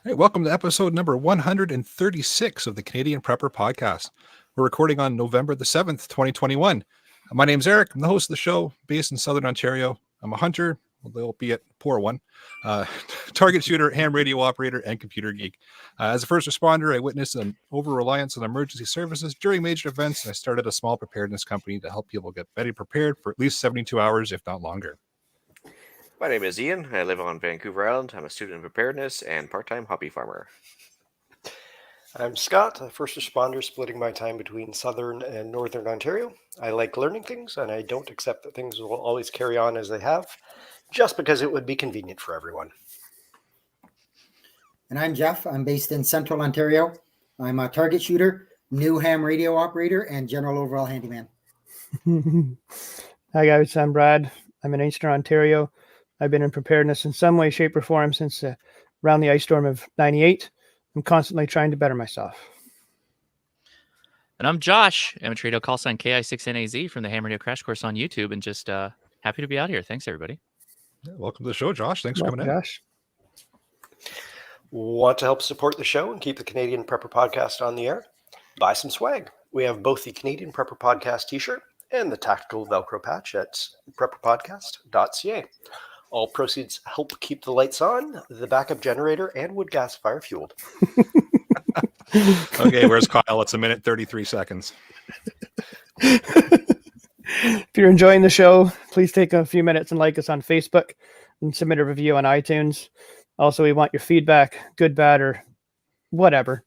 Hey, welcome to episode number 136 of the Canadian Prepper Podcast. We're recording on November the 7th, 2021. My name's Eric. I'm the host of the show, based in Southern Ontario. I'm a hunter, albeit a poor one, target shooter, ham radio operator, and computer geek. As a first responder, I witnessed an over-reliance on emergency services during major events, and I started a small preparedness company to help people get better prepared for at least 72 hours, if not longer. My name is Ian. I live on Vancouver Island. I'm a student in preparedness and part-time hobby farmer. I'm Scott, a first responder splitting my time between Southern and Northern Ontario. I like learning things, and I don't accept that things will always carry on as they have, just because it would be convenient for everyone. And I'm Jeff. I'm based in Central Ontario. I'm a target shooter, new ham radio operator, and general overall handyman. Hi guys, I'm Brad. I'm in Eastern Ontario. I've been in preparedness in some way, shape, or form since around the ice storm of '98. I'm constantly trying to better myself. And I'm Josh, amateur radio call sign KI6NAZ from the Ham Radio Crash Course on YouTube, and just happy to be out here. Thanks, everybody. Yeah, welcome to the show, Josh. Thanks for coming in. Josh. Want to help support the show and keep the Canadian Prepper Podcast on the air? Buy some swag. We have both the Canadian Prepper Podcast t-shirt and the tactical Velcro patch at prepperpodcast.ca. All proceeds help keep the lights on, the backup generator, and wood gas fire fueled. Okay, where's Kyle? It's a minute 33 seconds. If you're enjoying the show, please take a few minutes and like us on Facebook and submit a review on iTunes. Also, we want your feedback, good, bad, or whatever.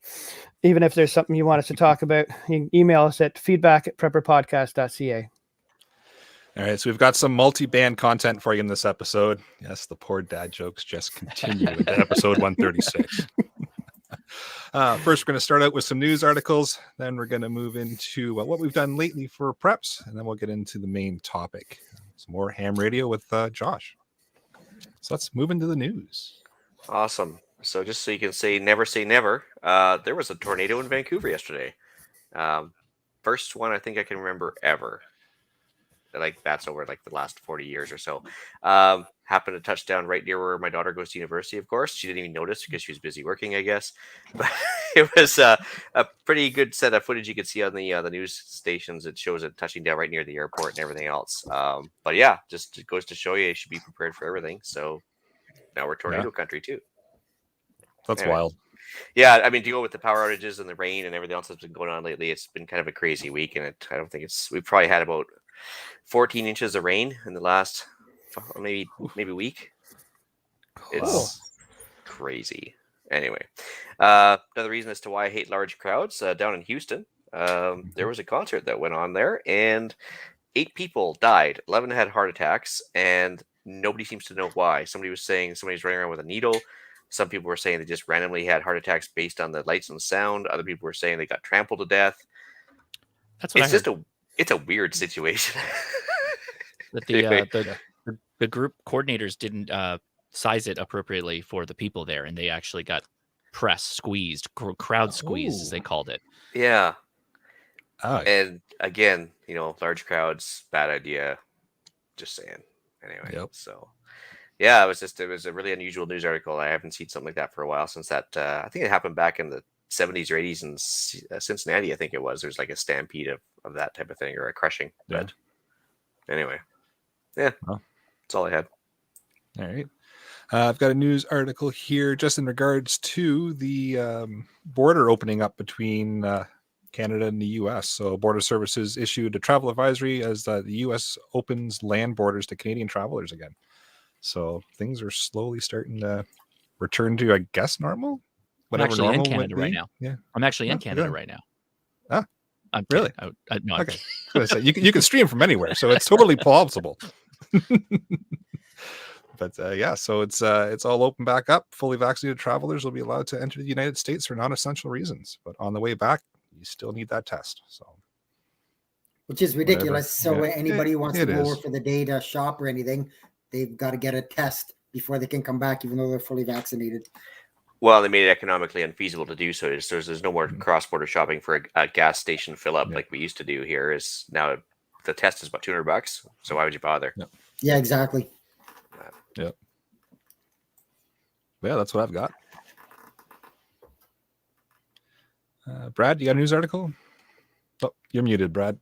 Even if there's something you want us to talk about, you can email us at feedback@prepperpodcast.ca. All right, so we've got some multi-band content for you in this episode. Yes, the poor dad jokes just continue with episode 136. First, we're going to start out with some news articles. Then we're going to move into what we've done lately for preps. And then we'll get into the main topic. Some more ham radio with Josh. So let's move into the news. Awesome. So just so you can say never, there was a tornado in Vancouver yesterday. First one I think I can remember ever. Like that's over like the last 40 years or so. Happened to touch down right near where my daughter goes to university, of course. She didn't even notice because she was busy working, I guess. But it was a pretty good set of footage you could see on the news stations. It shows it touching down right near the airport and everything else. But yeah, just it goes to show you should be prepared for everything. So now we're tornado country too. That's wild. Yeah, I mean, to go with the power outages and the rain and everything else that's been going on lately, it's been kind of a crazy week. And I don't think we've probably had about 14 inches of rain in the last maybe week. It's crazy. Anyway, another reason as to why I hate large crowds down in Houston. There was a concert that went on there, and 8 people died. 11 had heart attacks, and nobody seems to know why. Somebody was saying somebody's running around with a needle. Some people were saying they just randomly had heart attacks based on the lights and sound. Other people were saying they got trampled to death. That's what It's a weird situation. That the group coordinators didn't size it appropriately for the people there, and they actually got squeezed, crowd squeezed, as they called it. Yeah. Oh. And again, large crowds, bad idea. Just saying. Anyway, So yeah, it was a really unusual news article. I haven't seen something like that for a while since that. I think it happened back in the 70s or 80s in Cincinnati. I think it was. There's like a stampede of that type of thing, or a crushing. Yeah. But anyway, yeah, that's all I had. All right. I've got a news article here just in regards to the border opening up between Canada and the U.S. So Border Services issued a travel advisory as the U.S. opens land borders to Canadian travelers again. So things are slowly starting to return to, I guess, normal. I'm actually in Canada right now. Yeah, I'm actually in Canada right now. Ah, I'm really? No, okay. I was gonna say, you can stream from anywhere, so it's totally plausible. But so it's all open back up. Fully vaccinated travelers will be allowed to enter the United States for non-essential reasons, but on the way back, you still need that test. So, which is ridiculous. Whatever. So anybody who wants to go over is. for the day to shop or anything, they've got to get a test before they can come back, even though they're fully vaccinated. Well, they made it economically unfeasible to do so. So there's no more cross-border shopping for a gas station fill-up like we used to do here. Is now the test is about $200. So why would you bother? Yeah, exactly. Yeah, that's what I've got. Brad, you got a news article? Oh, you're muted, Brad.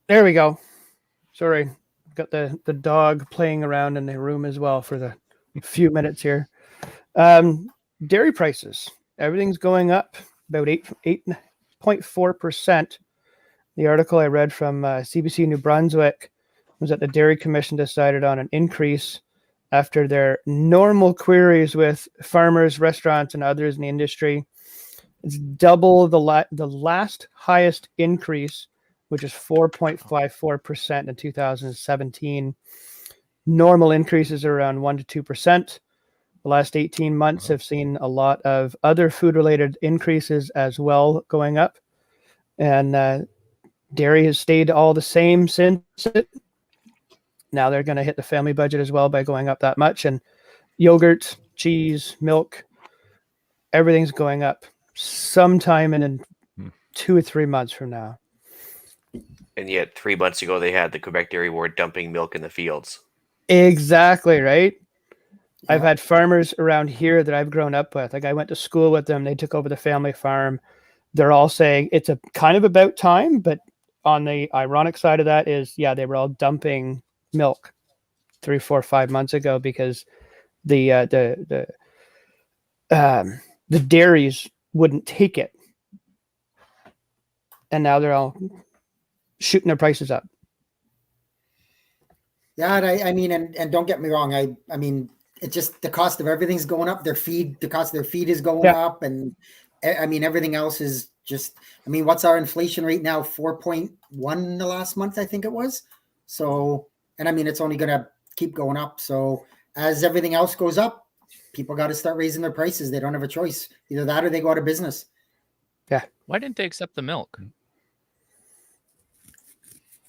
There we go. Sorry, got the dog playing around in the room as well for the few minutes here. Dairy prices, everything's going up about 8.4%. The article I read from CBC New Brunswick was that the Dairy Commission decided on an increase after their normal queries with farmers, restaurants, and others in the industry. It's double the last highest increase, which is 4.54% in 2017. Normal increases are around 1 to 2%. The last 18 months have seen a lot of other food-related increases as well going up. And dairy has stayed all the same since it. Now they're going to hit the family budget as well by going up that much. And yogurt, cheese, milk, everything's going up sometime in 2 or 3 months from now. And yet 3 months ago, they had the Quebec Dairy Board dumping milk in the fields. Exactly, right? Yeah. I've had farmers around here that I've grown up with. Like I went to school with them. They took over the family farm. They're all saying it's a kind of about time, but on the ironic side of that is, yeah, they were all dumping milk 3, 4, 5 months ago because the dairies wouldn't take it, and now they're all shooting their prices up. Yeah, I mean, and don't get me wrong. I mean, it's just the cost of everything's going up. The cost of their feed is going up, and I mean, everything else is just. I mean, what's our inflation rate now? 4.1 the last month, I think it was. So, and I mean, it's only going to keep going up. So, as everything else goes up, people got to start raising their prices. They don't have a choice. Either that or they go out of business. Yeah. Why didn't they accept the milk?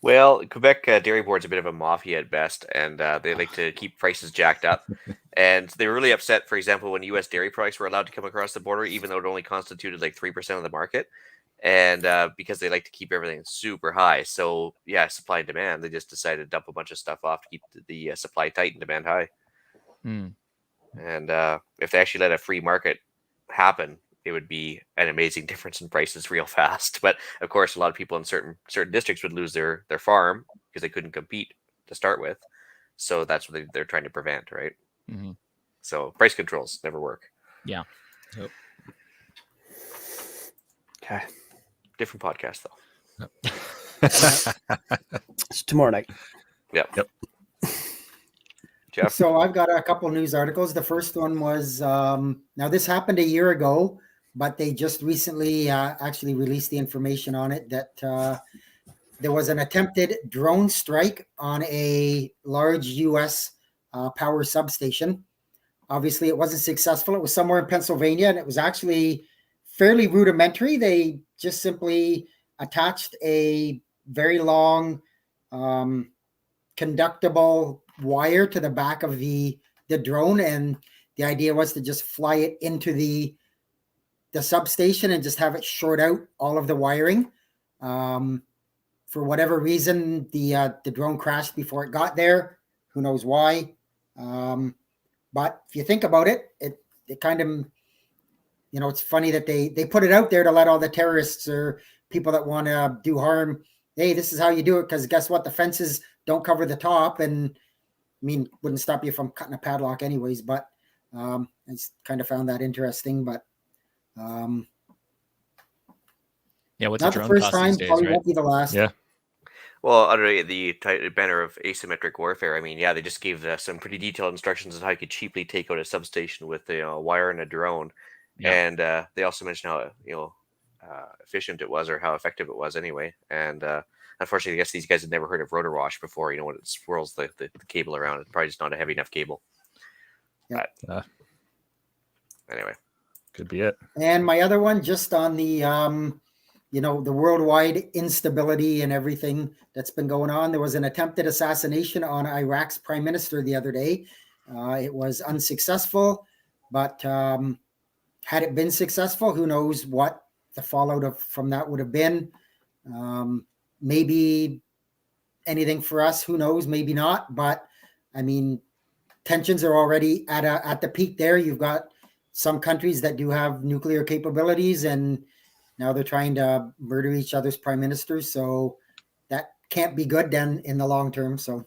Well, Quebec Dairy Board's a bit of a mafia at best, and they like to keep prices jacked up. And they were really upset, for example, when U.S. dairy products were allowed to come across the border, even though it only constituted like 3% of the market. And because they like to keep everything super high. So, yeah, supply and demand, they just decided to dump a bunch of stuff off to keep the supply tight and demand high. Hmm. And if they actually let a free market happen, it would be an amazing difference in prices real fast. But of course, a lot of people in certain districts would lose their farm because they couldn't compete to start with. So that's what they're trying to prevent, right? Mm-hmm. So price controls never work. Yeah. Yep. Okay. Different podcast though. It's tomorrow night. Yep. Jeff? So I've got a couple news articles. The first one was now this happened a year ago, but they just recently actually released the information on it that there was an attempted drone strike on a large U.S. Power substation. Obviously, it wasn't successful. It was somewhere in Pennsylvania, and it was actually fairly rudimentary. They just simply attached a very long conductible wire to the back of the drone, and the idea was to just fly it into the substation and just have it short out all of the wiring. For whatever reason, the drone crashed before it got there. Who knows why? But if you think about it, it kind of, you know, it's funny that they put it out there to let all the terrorists or people that want to do harm, hey, this is how you do it, because guess what? The fences don't cover the top, and I mean, wouldn't stop you from cutting a padlock anyways, but I just kind of found that interesting. But Yeah, what's not a the drone first cost time, these days, probably right? won't be the last. Yeah. Well, under the banner of asymmetric warfare, I mean, yeah, they just gave some pretty detailed instructions on how you could cheaply take out a substation with a wire and a drone. Yeah. And they also mentioned how efficient it was, or how effective it was anyway. And unfortunately, I guess these guys had never heard of rotor wash before. You know, when it swirls the cable around, it's probably just not a heavy enough cable. Yeah. But, anyway, Could be it. And my other one, just on the the worldwide instability and everything that's been going on. There was an attempted assassination on Iraq's prime minister the other day. It was unsuccessful, but had it been successful, who knows what the fallout from that would have been. Maybe anything for us, who knows, maybe not. But I mean, tensions are already at the peak there. You've got some countries that do have nuclear capabilities, and now they're trying to murder each other's prime ministers. So that can't be good then in the long term. So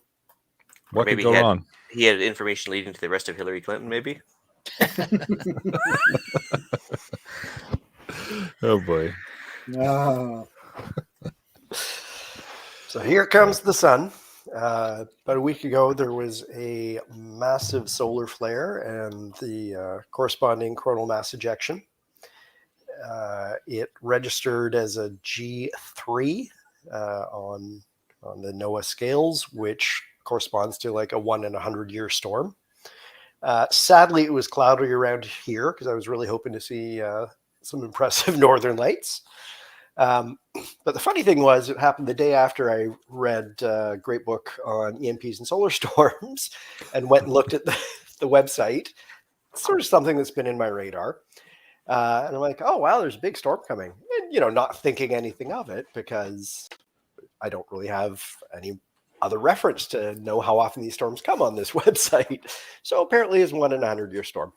What could maybe go wrong? he had information leading to the arrest of Hillary Clinton, maybe. Oh boy. So here comes the sun. About a week ago, there was a massive solar flare and the corresponding coronal mass ejection. It registered as a G3 on the NOAA scales, which corresponds to like a 1 in 100-year storm. Sadly, it was cloudy around here because I was really hoping to see some impressive northern lights. But the funny thing was, it happened the day after I read a great book on EMPs and solar storms and went and looked at the website. It's sort of something that's been in my radar. And I'm like, oh, wow, there's a big storm coming. And, not thinking anything of it because I don't really have any other reference to know how often these storms come on this website. So apparently it's 1 in a 100-year storm.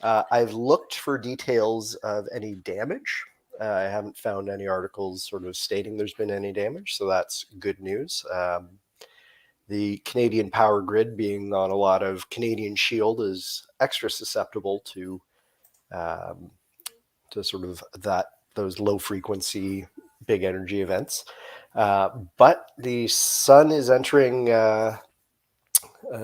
I've looked for details of any damage. I haven't found any articles sort of stating there's been any damage, so that's good news. The Canadian power grid, being on a lot of Canadian shield, is extra susceptible to sort of those low frequency, big energy events. But the sun is entering a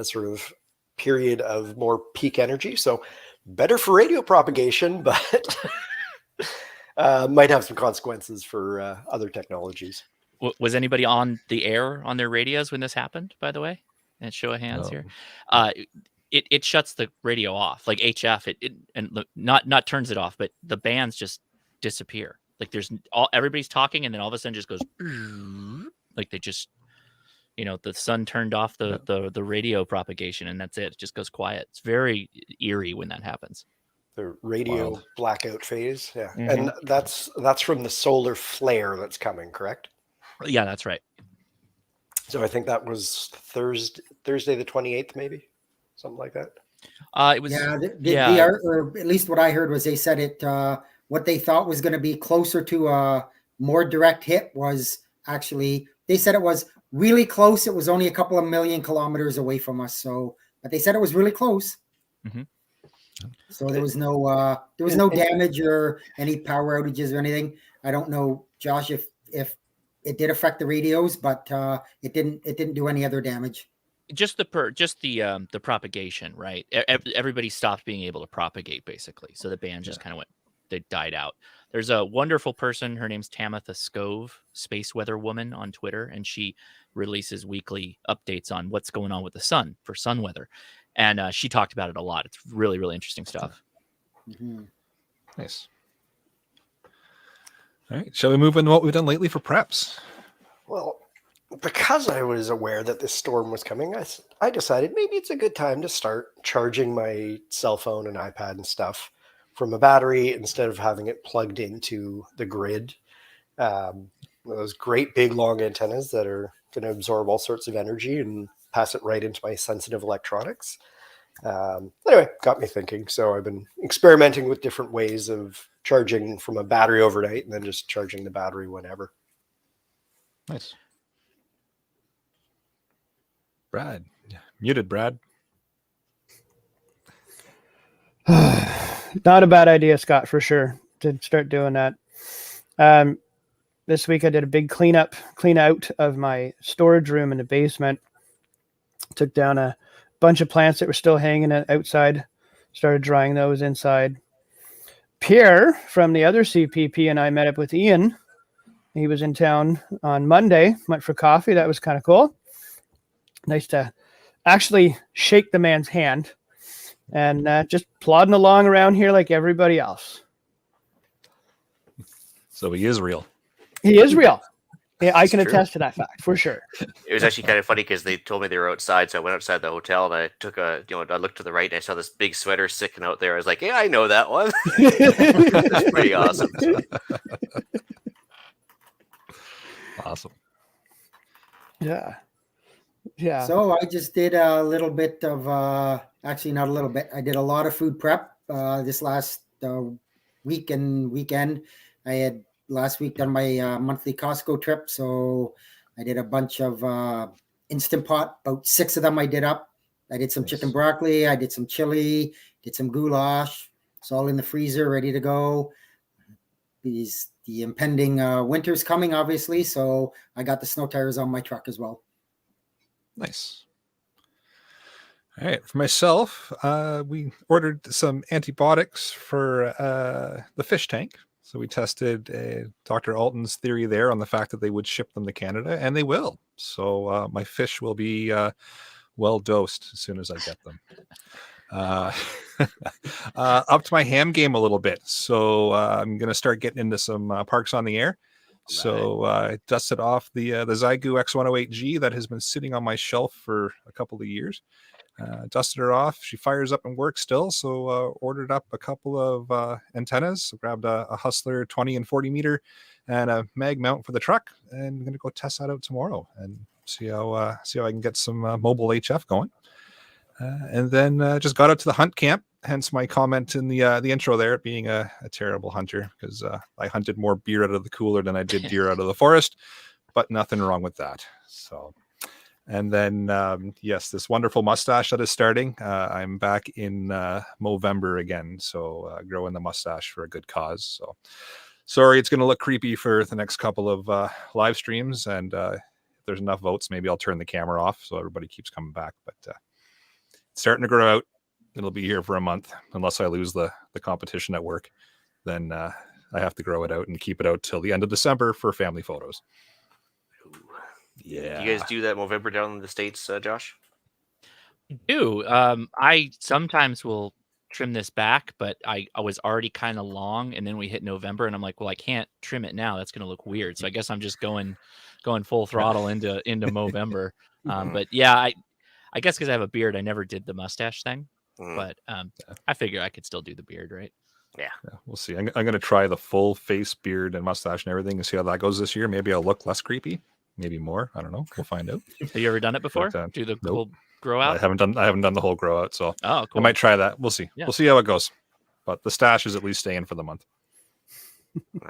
sort of period of more peak energy, so better for radio propagation, but might have some consequences for other technologies. Was anybody on the air on their radios when this happened, by the way? And show of hands here. It shuts the radio off, like HF. And not turns it off, but the bands just disappear. Like everybody's talking, and then all of a sudden just goes like they just, the sun turned off the radio propagation, and that's it. It just goes quiet. It's very eerie when that happens. The radio blackout phase, yeah. Mm-hmm. And that's from the solar flare that's coming, correct? Yeah, that's right. So I think that was Thursday the 28th, maybe something like that. It was or at least what I heard was they said it. What they thought was going to be closer to a more direct hit was actually, they said it was really close. It was only a couple of million kilometers away from us. So, but they said it was really close. Mm-hmm. So there was no damage or any power outages or anything. I don't know, Josh, if it did affect the radios, but it didn't do any other damage. Just the propagation, right? Everybody stopped being able to propagate, basically. So the band just kind of they died out. There's a wonderful person. Her name's Tamitha Scove, Space Weather Woman on Twitter, and she releases weekly updates on what's going on with the sun for sun weather. And she talked about it a lot. It's really, really interesting stuff. Mm-hmm. Nice. All right. Shall we move into what we've done lately for preps? Well, because I was aware that this storm was coming, I decided maybe it's a good time to start charging my cell phone and iPad and stuff from a battery instead of having it plugged into the grid. Those great big long antennas that are going to absorb all sorts of energy and pass it right into my sensitive electronics. Anyway, got me thinking. So I've been experimenting with different ways of charging from a battery overnight and then just charging the battery whenever. Nice. Brad. Muted, Brad. Not a bad idea, Scott, for sure, to start doing that. This week I did a big clean out of my storage room in the basement. Took down a bunch of plants that were still hanging outside. Started drying those inside. Pierre from the other CPP and I met up with Ian. He was in town on Monday. Went for coffee. That was kind of cool. Nice to actually shake the man's hand. And just plodding along around here like everybody else. So he is real. He is real. Yeah, I can True. attest to that fact for sure. It was actually kind of funny because they told me they were outside, so I went outside the hotel and I took I looked to the right and I saw this big sweater sticking out there. I was like, yeah, I know that one. That's pretty awesome. Awesome. Yeah. Yeah. So I just did a little bit of, actually not a little bit. I did a lot of food prep this last week and weekend. I had last week done my monthly Costco trip, so I did a bunch of Instant Pot. About 6 of them I did up. I did some chicken Nice. broccoli. I did some chili. Did some goulash. It's all in the freezer, ready to go. The impending winter's coming, obviously, so I got the snow tires on my truck as well. Nice. All right. For myself, we ordered some antibiotics for the fish tank. So we tested Dr. Alton's theory there on the fact that they would ship them to Canada, and they will. So my fish will be well dosed as soon as I get them. Up to my ham game a little bit. So I'm going to start getting into some parks on the air. So I dusted off the Zygu X108G that has been sitting on my shelf for a couple of years. Dusted her off. She fires up and works still. So ordered up a couple of antennas. So grabbed a Hustler 20 and 40 meter and a mag mount for the truck. And I'm going to go test that out tomorrow and see how I can get some mobile HF going. And then just got out to the hunt camp. Hence my comment in the intro there, being a terrible hunter, because I hunted more beer out of the cooler than I did deer out of the forest, but nothing wrong with that. So, and then yes, this wonderful mustache that is starting. I'm back in Movember again, so growing the mustache for a good cause. So sorry, it's going to look creepy for the next couple of live streams, and if there's enough votes, maybe I'll turn the camera off so everybody keeps coming back. But it's starting to grow out. It'll be here for a month unless I lose the competition at work. Then I have to grow it out and keep it out till the end of December for family photos. Yeah. Do you guys do that Movember down in the States, Josh? do. I sometimes will trim this back, but I was already kind of long, and then we hit November, and I'm like, well, I can't trim it now. That's going to look weird. So I guess I'm just going full throttle into Movember. But yeah, I guess because I have a beard, I never did the mustache thing. But I figure I could still do the beard, right? Yeah, we'll see. I'm going to try the full face, beard, and mustache and everything and see how that goes this year. Maybe I'll look less creepy, maybe more. I don't know. We'll find out. Have you ever done it before? But, do the nope. whole grow out? I haven't done the whole grow out, so oh, cool. I might try that. We'll see. Yeah. We'll see how it goes. But the stash is at least staying for the month.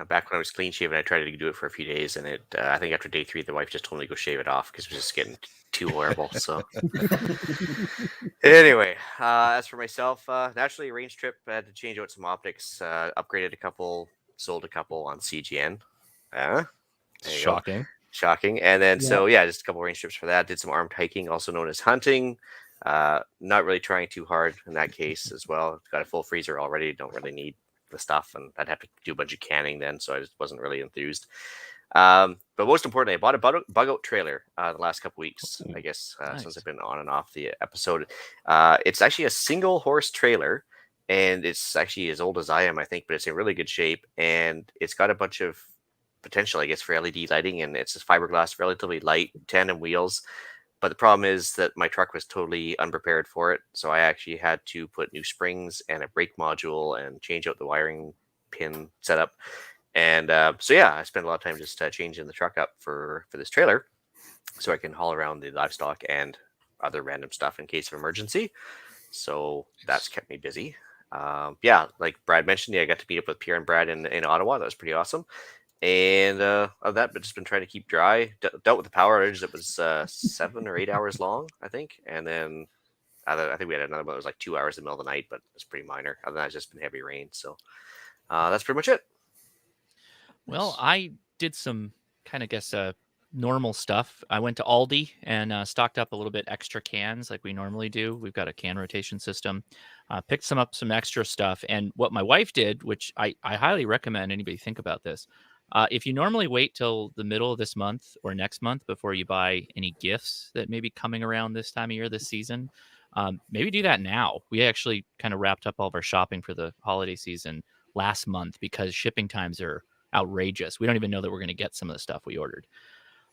Back when I was clean shaven, I tried to do it for a few days, and it I think after day 3, the wife just told me to go shave it off because it was just getting too horrible. So anyway, as for myself, naturally a range trip, I had to change out some optics, upgraded a couple, sold a couple on CGN. Shocking. And then so just a couple range trips for that. Did some armed hiking, also known as hunting. Not really trying too hard in that case as well. Got a full freezer already. Don't really need the stuff, and I'd have to do a bunch of canning then, so I just wasn't really enthused. But most importantly, I bought a bug out trailer the last couple weeks, I guess, nice. Since I've been on and off the episode. It's actually a single horse trailer, and it's actually as old as I am, I think, but it's in really good shape, and it's got a bunch of potential, I guess, for LED lighting, and it's fiberglass, relatively light, tandem wheels. But the problem is that my truck was totally unprepared for it. So I actually had to put new springs and a brake module and change out the wiring pin setup. And I spent a lot of time just changing the truck up for this trailer so I can haul around the livestock and other random stuff in case of emergency. So that's kept me busy. Like Brad mentioned, I got to meet up with Pierre and Brad in Ottawa. That was pretty awesome. And of that, but just been trying to keep dry. Dealt with the power outage that was 7 or 8 hours long, I think. And then I think we had another one that was like 2 hours in the middle of the night, but it's pretty minor. Other than that, it's just been heavy rain. So that's pretty much it. Well, I did some kind of normal stuff. I went to Aldi and stocked up a little bit extra cans like we normally do. We've got a can rotation system. Picked up some extra stuff. And what my wife did, which I highly recommend anybody think about this. If you normally wait till the middle of this month or next month before you buy any gifts that may be coming around this time of year, this season, maybe do that now. We actually kind of wrapped up all of our shopping for the holiday season last month because shipping times are outrageous. We don't even know that we're going to get some of the stuff we ordered.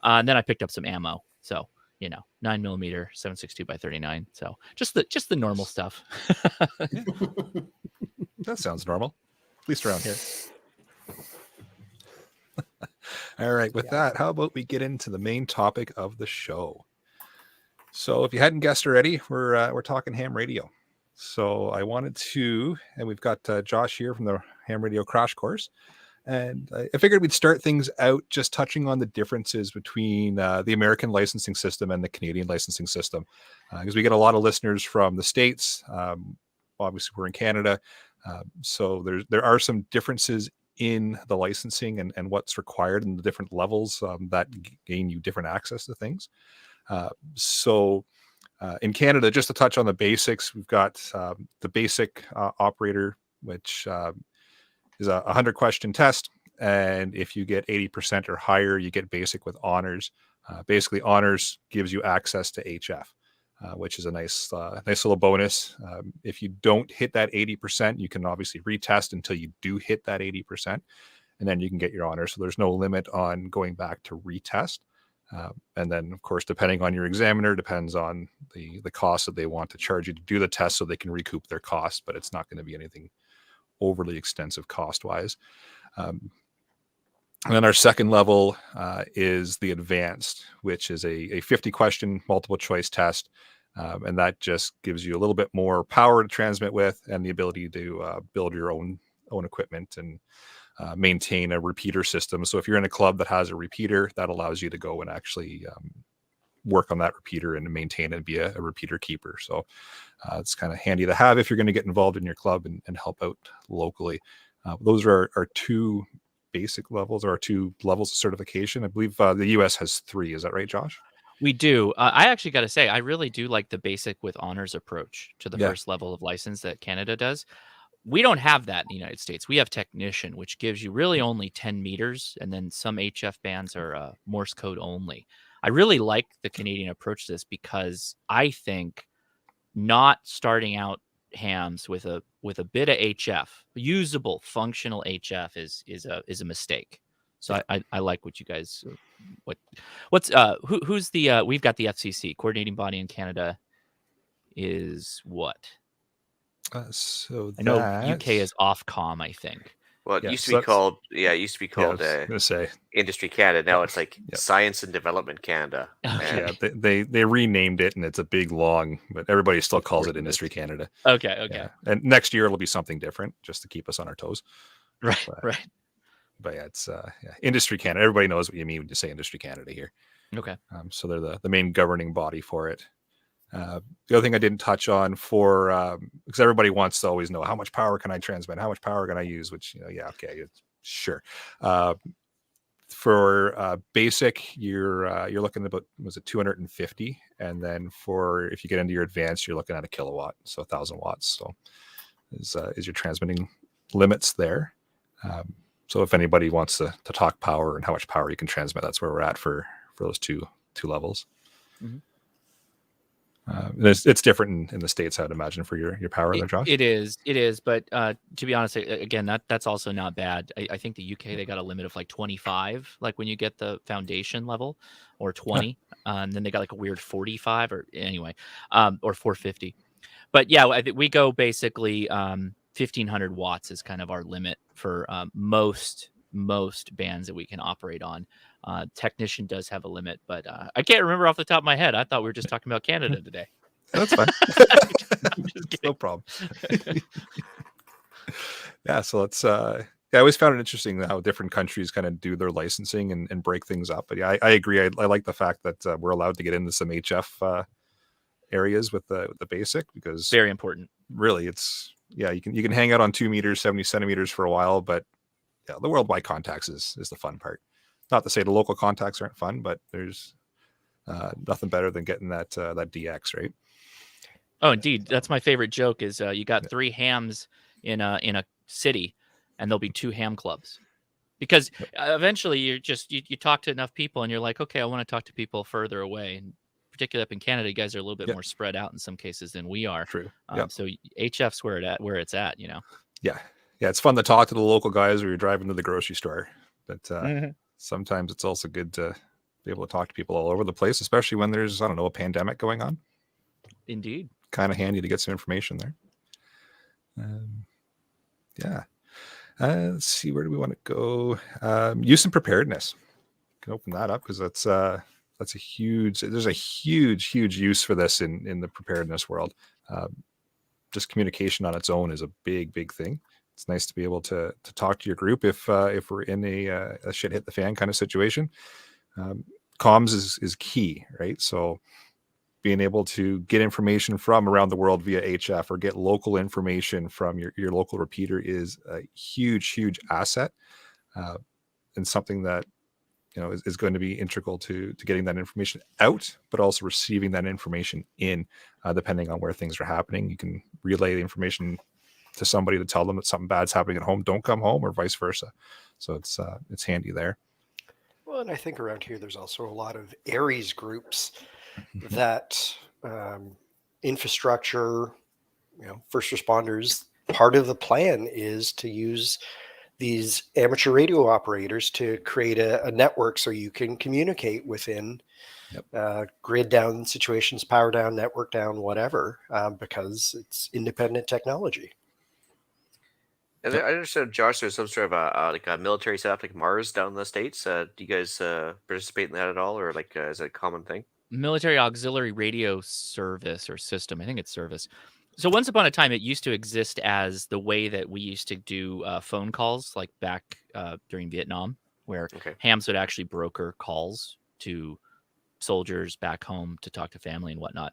And then I picked up some ammo. So, 9mm 7.62x39. So just the normal stuff. That sounds normal, at least around here. All right. With that, how about we get into the main topic of the show? So if you hadn't guessed already, we're talking ham radio. So I wanted to, and we've got Josh here from the Ham Radio Crash Course, and I figured we'd start things out just touching on the differences between the American licensing system and the Canadian licensing system, because we get a lot of listeners from the States. Obviously, we're in Canada, so there are some differences in the licensing and what's required and the different levels that gain you different access to things. In Canada, just to touch on the basics, we've got the basic operator, which is a 100-question test. And if you get 80% or higher, you get basic with honors. Basically, honors gives you access to HF, which is a nice little bonus. If you don't hit that 80%, you can obviously retest until you do hit that 80%, and then you can get your honors. So there's no limit on going back to retest. And then, of course, depending on your examiner, depends on the cost that they want to charge you to do the test, so they can recoup their cost, but it's not going to be anything overly extensive cost-wise. And then our second level is the advanced, which is a 50-question multiple choice test. And that just gives you a little bit more power to transmit with and the ability to build your own equipment and maintain a repeater system. So if you're in a club that has a repeater, that allows you to go and actually work on that repeater and maintain and be a repeater keeper. So it's kind of handy to have if you're going to get involved in your club and help out locally. Those are our two basic levels, or our two levels of certification. I believe the US has 3. Is that right, Josh? We do. I actually got to say, I really do like the basic with honors approach to the first level of license that Canada does. We don't have that in the United States. We have technician, which gives you really only 10 meters, and then some HF bands are Morse code only. I really like the Canadian approach to this because I think not starting out hams with a bit of HF, usable, functional HF is a mistake. So I like what you guys who's the we've got the FCC coordinating body in Canada is what? So I know UK is Ofcom, I think. Well, it Yeah, used to so be called I was gonna say Industry Canada. Now it's like Yep. Science and Development Canada. Okay. yeah, they renamed it, and it's a big long, but everybody still calls it Industry Canada. Okay. Yeah. And next year it'll be something different, just to keep us on our toes. Right. But yeah, it's Industry Canada. Everybody knows what you mean when you say Industry Canada here. Okay. So they're the main governing body for it. The other thing I didn't touch on because everybody wants to always know, how much power can I transmit? How much power can I use? Which, sure. For basic, you're looking at about, was it 250? And then if you get into your advanced, you're looking at a kilowatt, so 1,000 watts. So is your transmitting limits there. So if anybody wants to talk power and how much power you can transmit, that's where we're at for those two levels. Mm-hmm. It's different in the States, I'd imagine, for your power there, Josh. It is. But to be honest, again, that's also not bad. I think the UK, they got a limit of like 25, like when you get the foundation level, or 20, and then they got like a weird 45, or anyway, or 450. But yeah, I think we go basically 1,500 watts is kind of our limit for most bands that we can operate on. Technician does have a limit, but I can't remember off the top of my head. I thought we were just talking about Canada today. That's fine. No problem. Yeah, so let's I always found it interesting how different countries kind of do their licensing and break things up. But yeah, I agree. I like the fact that we're allowed to get into some HF areas with the basic, because Very important. really it's you can hang out on 2 meters, 70 centimeters for a while, but yeah, the worldwide contacts is the fun part. Not to say the local contacts aren't fun, but there's nothing better than getting that DX, right? Oh, indeed. That's my favorite joke is you got 3 hams in a city, and there'll be 2 ham clubs. Because eventually you talk to enough people and you're like, okay, I want to talk to people further away. And particularly up in Canada, you guys are a little bit more spread out in some cases than we are. True. So HF's where it's at, Yeah. Yeah, it's fun to talk to the local guys when you're driving to the grocery store. But sometimes it's also good to be able to talk to people all over the place, especially when there's, I don't know, a pandemic going on. Indeed. Kind of handy to get some information there. Let's see, where do we want to go? Use and preparedness. Can open that up because that's That's a huge. There's a huge use for this in the preparedness world. Just communication on its own is a big thing. It's nice to be able to talk to your group if we're in a shit hit the fan kind of situation. Comms is key, right? So being able to get information from around the world via HF or get local information from your local repeater is a huge asset, and something that is going to be integral to getting that information out, but also receiving that information in, depending on where things are happening. You can relay the information to somebody to tell them that something bad's happening at home, don't come home, or vice versa. So it's handy there. Well, and I think around here there's also a lot of Aries groups that infrastructure, first responders, part of the plan is to use these amateur radio operators to create a network so you can communicate within grid down situations, power down, network down, whatever, because it's independent technology. And I understand, Josh, there's some sort of like a military setup like Mars down in the States. Do you guys participate in that at all, or like is it a common thing? Military auxiliary radio service or system. I think it's service. So once upon a time, it used to exist as the way that we used to do phone calls, like back during Vietnam, where hams would actually broker calls to soldiers back home to talk to family and whatnot.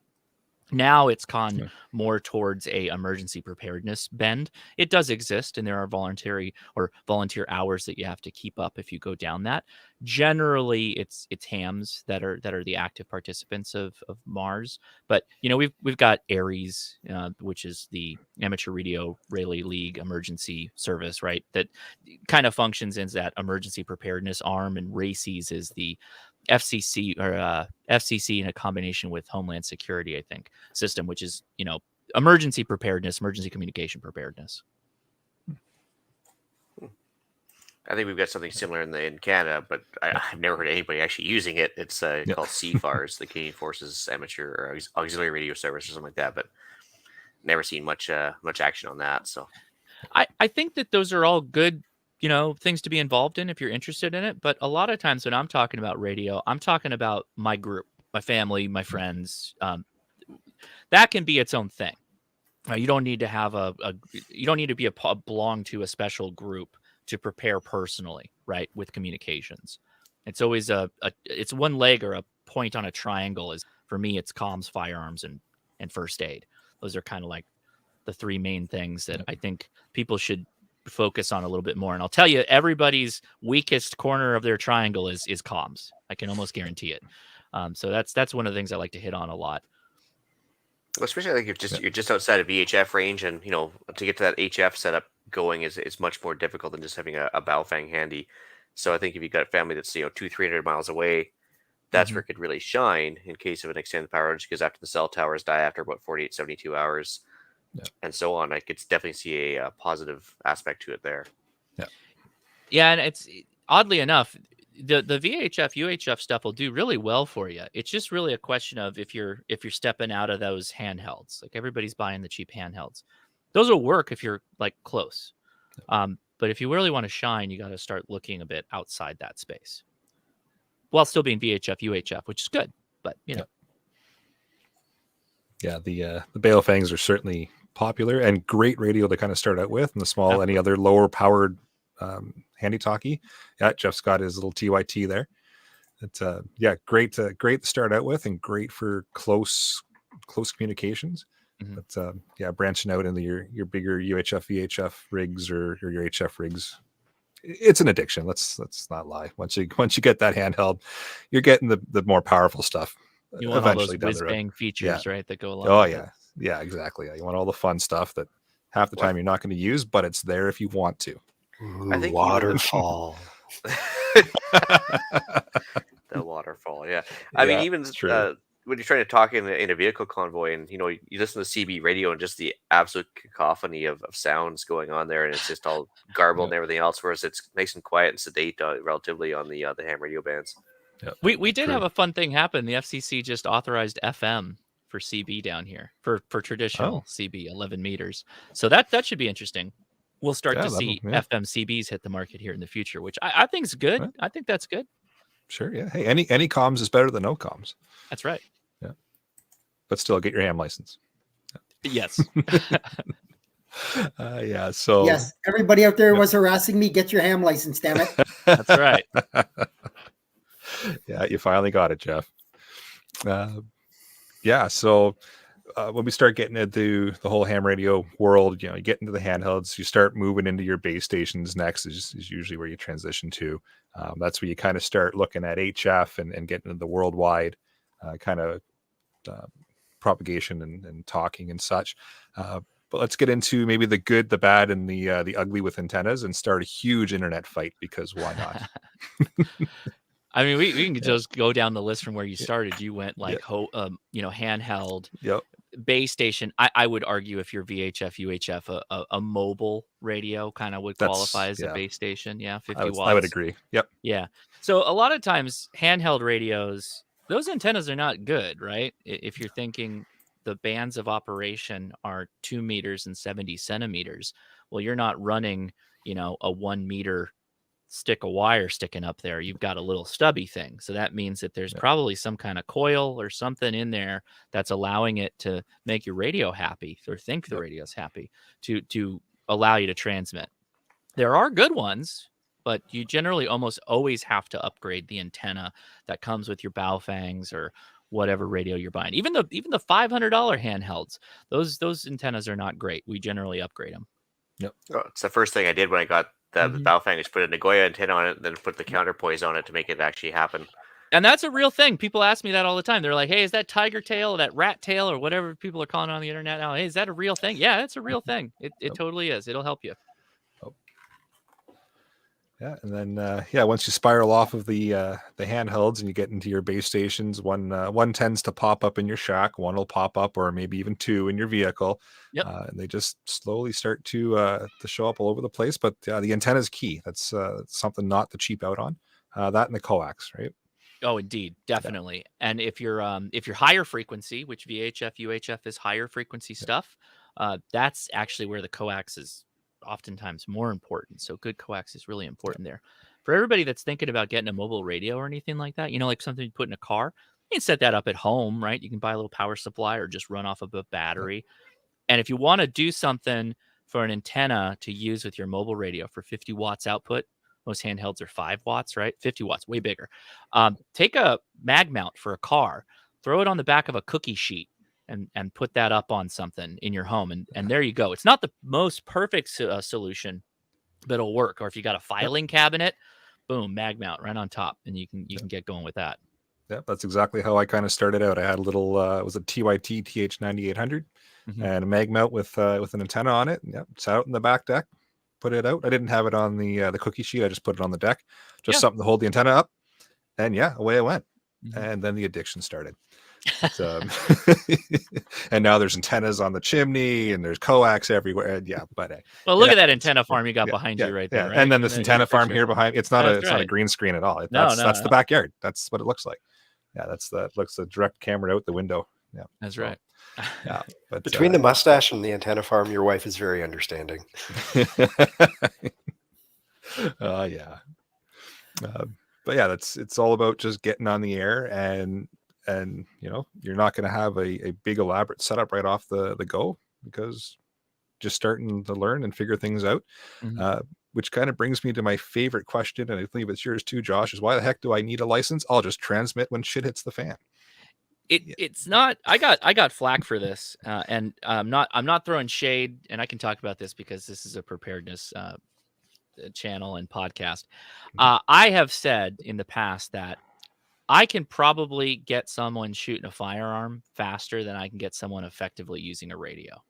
Now it's gone more towards a emergency preparedness bend. It does exist, and there are volunteer hours that you have to keep up if you go down that. Generally, it's hams that are the active participants of Mars. But we've got Aries, which is the Amateur Radio Relay League emergency service, right? That kind of functions as that emergency preparedness arm, and RACES is the FCC or FCC in a combination with Homeland Security, I think, system, which is emergency preparedness, emergency communication preparedness. I think we've got something similar in Canada, but I've never heard of anybody actually using it. It's called CFARS, the Canadian Forces Amateur or Auxiliary Radio Service, or something like that. But never seen much action on that. So I think that those are all good things to be involved in if you're interested in it. But a lot of times when I'm talking about radio, I'm talking about my group, my family, my friends. That can be its own thing. You don't need to have you don't need to belong to a special group to prepare personally, right? With communications, it's always it's one leg or a point on a triangle. Is for me, it's comms, firearms, and first aid. Those are kind of like the three main things that I think people should focus on a little bit more. And I'll tell you, everybody's weakest corner of their triangle is comms. I can almost guarantee it. So that's one of the things I like to hit on a lot. Well, especially like you're just outside of VHF range, and to get to that HF setup going is much more difficult than just having a Baofeng handy. So I think if you've got a family that's 200-300 miles away, that's where it could really shine in case of an extended power outage, because after the cell towers die after about 48-72 hours. And so on, I could definitely see a positive aspect to it there. Yeah, and it's oddly enough, the VHF UHF stuff will do really well for you. It's just really a question of if you're stepping out of those handhelds. Like everybody's buying the cheap handhelds. Those will work if you're like close. But if you really want to shine, you got to start looking a bit outside that space, while still being VHF UHF, which is good. But Yeah, the Baofangs are certainly popular and great radio to kind of start out with, and the small, any other lower powered handy talkie. Yeah, Jeff's got his little TYT there. It's great to start out with, and great for close communications. But branching out into your bigger UHF VHF rigs or your HF rigs, it's an addiction. Let's not lie. Once you get that handheld, you're getting the more powerful stuff. You want all those whiz bang features, right? That go along. Oh with yeah. it. Yeah, exactly. You want all the fun stuff that half the time you're not going to use, but it's there if you want to. I think waterfall. The waterfall, yeah. I mean, even when you're trying to talk in a vehicle convoy, and you listen to CB radio and just the absolute cacophony of sounds going on there, and it's just all garbled and everything else, whereas it's nice and quiet and sedate relatively on the ham radio bands. We did have a fun thing happen. The FCC just authorized FM for CB down here for traditional CB 11 meters. So that should be interesting. We'll start to see FM CBs hit the market here in the future, which I think is good. Right. I think that's good. Sure. Yeah. Hey, any comms is better than no comms. That's right. But still, get your ham license. Yes. Yeah. So Yes, everybody out there was harassing me. Get your ham license, damn it. That's right. Yeah, you finally got it, Jeff. Yeah. So when we start getting into the whole ham radio world, you get into the handhelds, you start moving into your base stations next is usually where you transition to. That's where you kind of start looking at HF and getting into the worldwide kind of propagation and talking and such. But let's get into maybe the good, the bad, and the ugly with antennas and start a huge internet fight, because why not? I mean, we can just go down the list from where you started. You went like handheld, base station. I would argue if you're VHF, UHF, a mobile radio kind of would qualify as a base station. Yeah, 50 watts. I would agree. Yep. Yeah. So a lot of times handheld radios, those antennas are not good, right? If you're thinking the bands of operation are 2 meters and 70 centimeters, well, you're not running, a 1 meter stick of wire sticking up there. You've got a little stubby thing. So that means that there's probably some kind of coil or something in there that's allowing it to make your radio happy, or think the radio's happy to allow you to transmit. There are good ones, but you generally almost always have to upgrade the antenna that comes with your Baofangs or whatever radio you're buying. Even the $500 handhelds, those antennas are not great. We generally upgrade them. Yep. Oh, it's the first thing I did when I got the Baofeng, is put a Nagoya antenna on it, and then put the counterpoise on it to make it actually happen. And that's a real thing. People ask me that all the time. They're like, hey, is that tiger tail or that rat tail or whatever people are calling it on the internet now? Hey, is that a real thing? Yeah, it's a real thing. It totally is. It'll help you. Yeah, and then once you spiral off of the handhelds and you get into your base stations, one tends to pop up in your shack, one will pop up, or maybe even two in your vehicle. Yep. And they just slowly start to show up all over the place. But the antenna is key. That's something not to cheap out on. That and the coax, right? Oh, indeed, definitely. Yeah. And if you're higher frequency, which VHF, UHF is higher frequency stuff, that's actually where the coax is oftentimes more important. So good coax is really important there. For everybody that's thinking about getting a mobile radio or anything like that, like something you put in a car, you can set that up at home, right? You can buy a little power supply or just run off of a battery. And if you want to do something for an antenna to use with your mobile radio for 50 watts output, most handhelds are 5 watts, right? 50 watts, way bigger. Take a mag mount for a car, throw it on the back of a cookie sheet, and put that up on something in your home. And there you go. It's not the most perfect solution, but it'll work. Or if you got a filing cabinet, boom, mag mount right on top, and you can get going with that. Yeah, that's exactly how I kind of started out. I had a little, it was a TYT TH9800 and a mag mount with an antenna on it. Yep, it's out in the back deck. Put it out. I didn't have it on the cookie sheet. I just put it on the deck, just something to hold the antenna up. And away I went. And then the addiction started. And now there's antennas on the chimney and there's coax everywhere. Well, look at that antenna farm you got behind you right there. Right? And then this antenna farm here behind. It's not not a green screen at all. That's the backyard. That's what it looks like. Yeah, looks a direct camera out the window. Yeah, that's right. Yeah, but between the mustache and the antenna farm, your wife is very understanding. Yeah. But yeah, it's all about just getting on the air, and you're not going to have a big elaborate setup right off the go, because just starting to learn and figure things out. Which kind of brings me to my favorite question, and I believe it's yours too, Josh, is why the heck do I need a license? I'll just transmit when shit hits the fan. It's not. I got flack for this, and I'm not throwing shade, and I can talk about this because this is a preparedness channel and podcast. I have said in the past that I can probably get someone shooting a firearm faster than I can get someone effectively using a radio.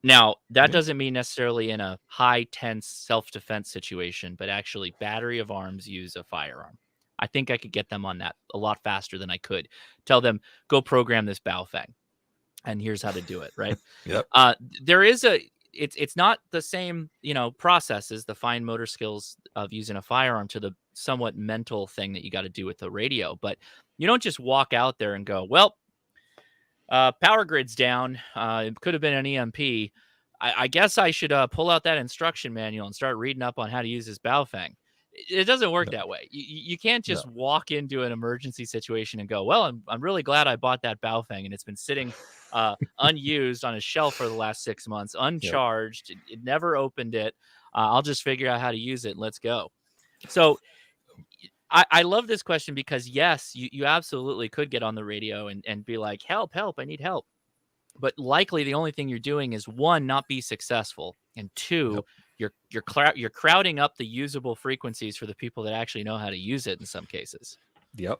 Now, that doesn't mean necessarily in a high tense self-defense situation, but actually battery of arms use a firearm. I think I could get them on that a lot faster than I could tell them, go program this Baofeng, and here's how to do it. Right. Yep. There is it's not the same, process as the fine motor skills of using a firearm to the somewhat mental thing that you got to do with the radio. But you don't just walk out there and go, well, power grid's down. It could have been an EMP. I guess I should pull out that instruction manual and start reading up on how to use this Baofeng. it doesn't work that way. You can't just walk into an emergency situation and go, well, I'm really glad I bought that Baofeng and it's been sitting unused on a shelf for the last 6 months, uncharged. It never opened it. I'll just figure out how to use it and let's go. So I love this question because, yes, you absolutely could get on the radio and be like, help, I need help. But likely the only thing you're doing is, one, not be successful, and two, you're crowding up the usable frequencies for the people that actually know how to use it in some cases. Yep.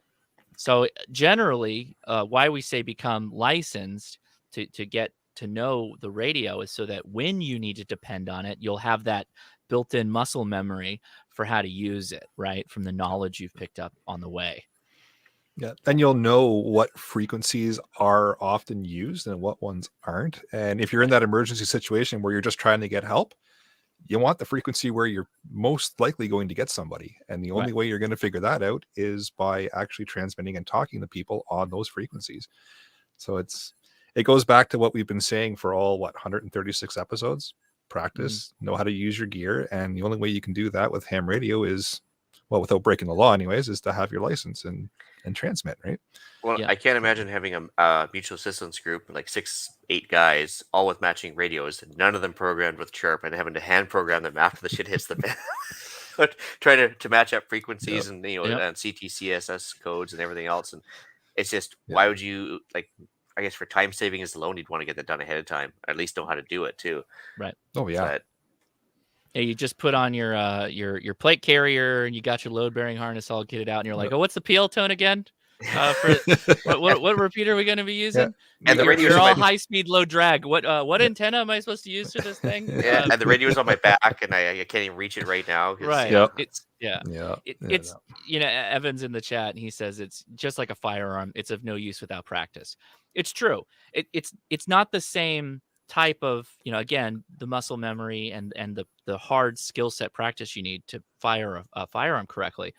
So generally, why we say become licensed to get to know the radio is so that when you need to depend on it, you'll have that built-in muscle memory for how to use it, right? From the knowledge you've picked up on the way. Yeah. Then you'll know what frequencies are often used and what ones aren't. And if you're in that emergency situation where you're just trying to get help, you want the frequency where you're most likely going to get somebody. And the only way you're going to figure that out is by actually transmitting and talking to people on those frequencies. So it goes back to what we've been saying for all 136 episodes. Practice, know how to use your gear, and the only way you can do that with ham radio is, well, without breaking the law anyways, is to have your license and transmit, right? Well, I can't imagine having a mutual assistance group, like 6-8 guys, all with matching radios, none of them programmed with chirp, and having to hand program them after the shit hits the fan. Trying to match up frequencies and and CTCSS codes and everything else. And it's just, why would you, like, I guess for time saving is alone, you'd want to get that done ahead of time. At least know how to do it too. Right. Oh yeah. But, you just put on your plate carrier and you got your load bearing harness all kitted out, and you're like, oh, what's the PL tone again? What repeater are we going to be using? And the you're all high speed, low drag. What antenna am I supposed to use for this thing? And the radio's on my back, and I can't even reach it right now. Right. It's it's Evan's in the chat, and he says it's just like a firearm. It's of no use without practice. It's true. It's not the same type of, again, the muscle memory and the hard skill set practice you need to fire a firearm correctly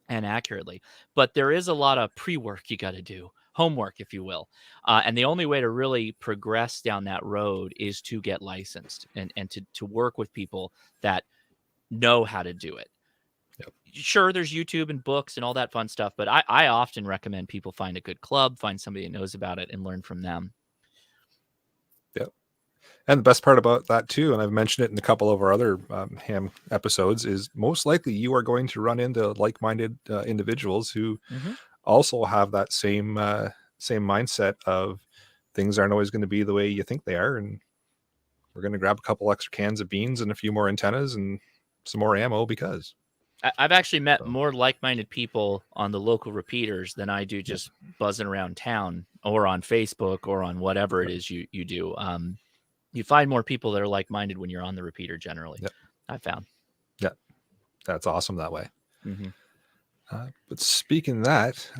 and accurately. But there is a lot of pre-work you got to do, homework, if you will. And the only way to really progress down that road is to get licensed and to work with people that know how to do it. Sure, there's YouTube and books and all that fun stuff, but I often recommend people find a good club, find somebody that knows about it, and learn from them. Yep. And the best part about that too, and I've mentioned it in a couple of our other ham episodes, is most likely you are going to run into like-minded individuals who also have that same mindset of things aren't always going to be the way you think they are, and we're going to grab a couple extra cans of beans and a few more antennas and some more ammo because. I've actually met more like-minded people on the local repeaters than I do just buzzing around town or on Facebook or on whatever it is you do. You find more people that are like-minded when you're on the repeater generally. I've found. Yeah, that's awesome that way. But speaking of that,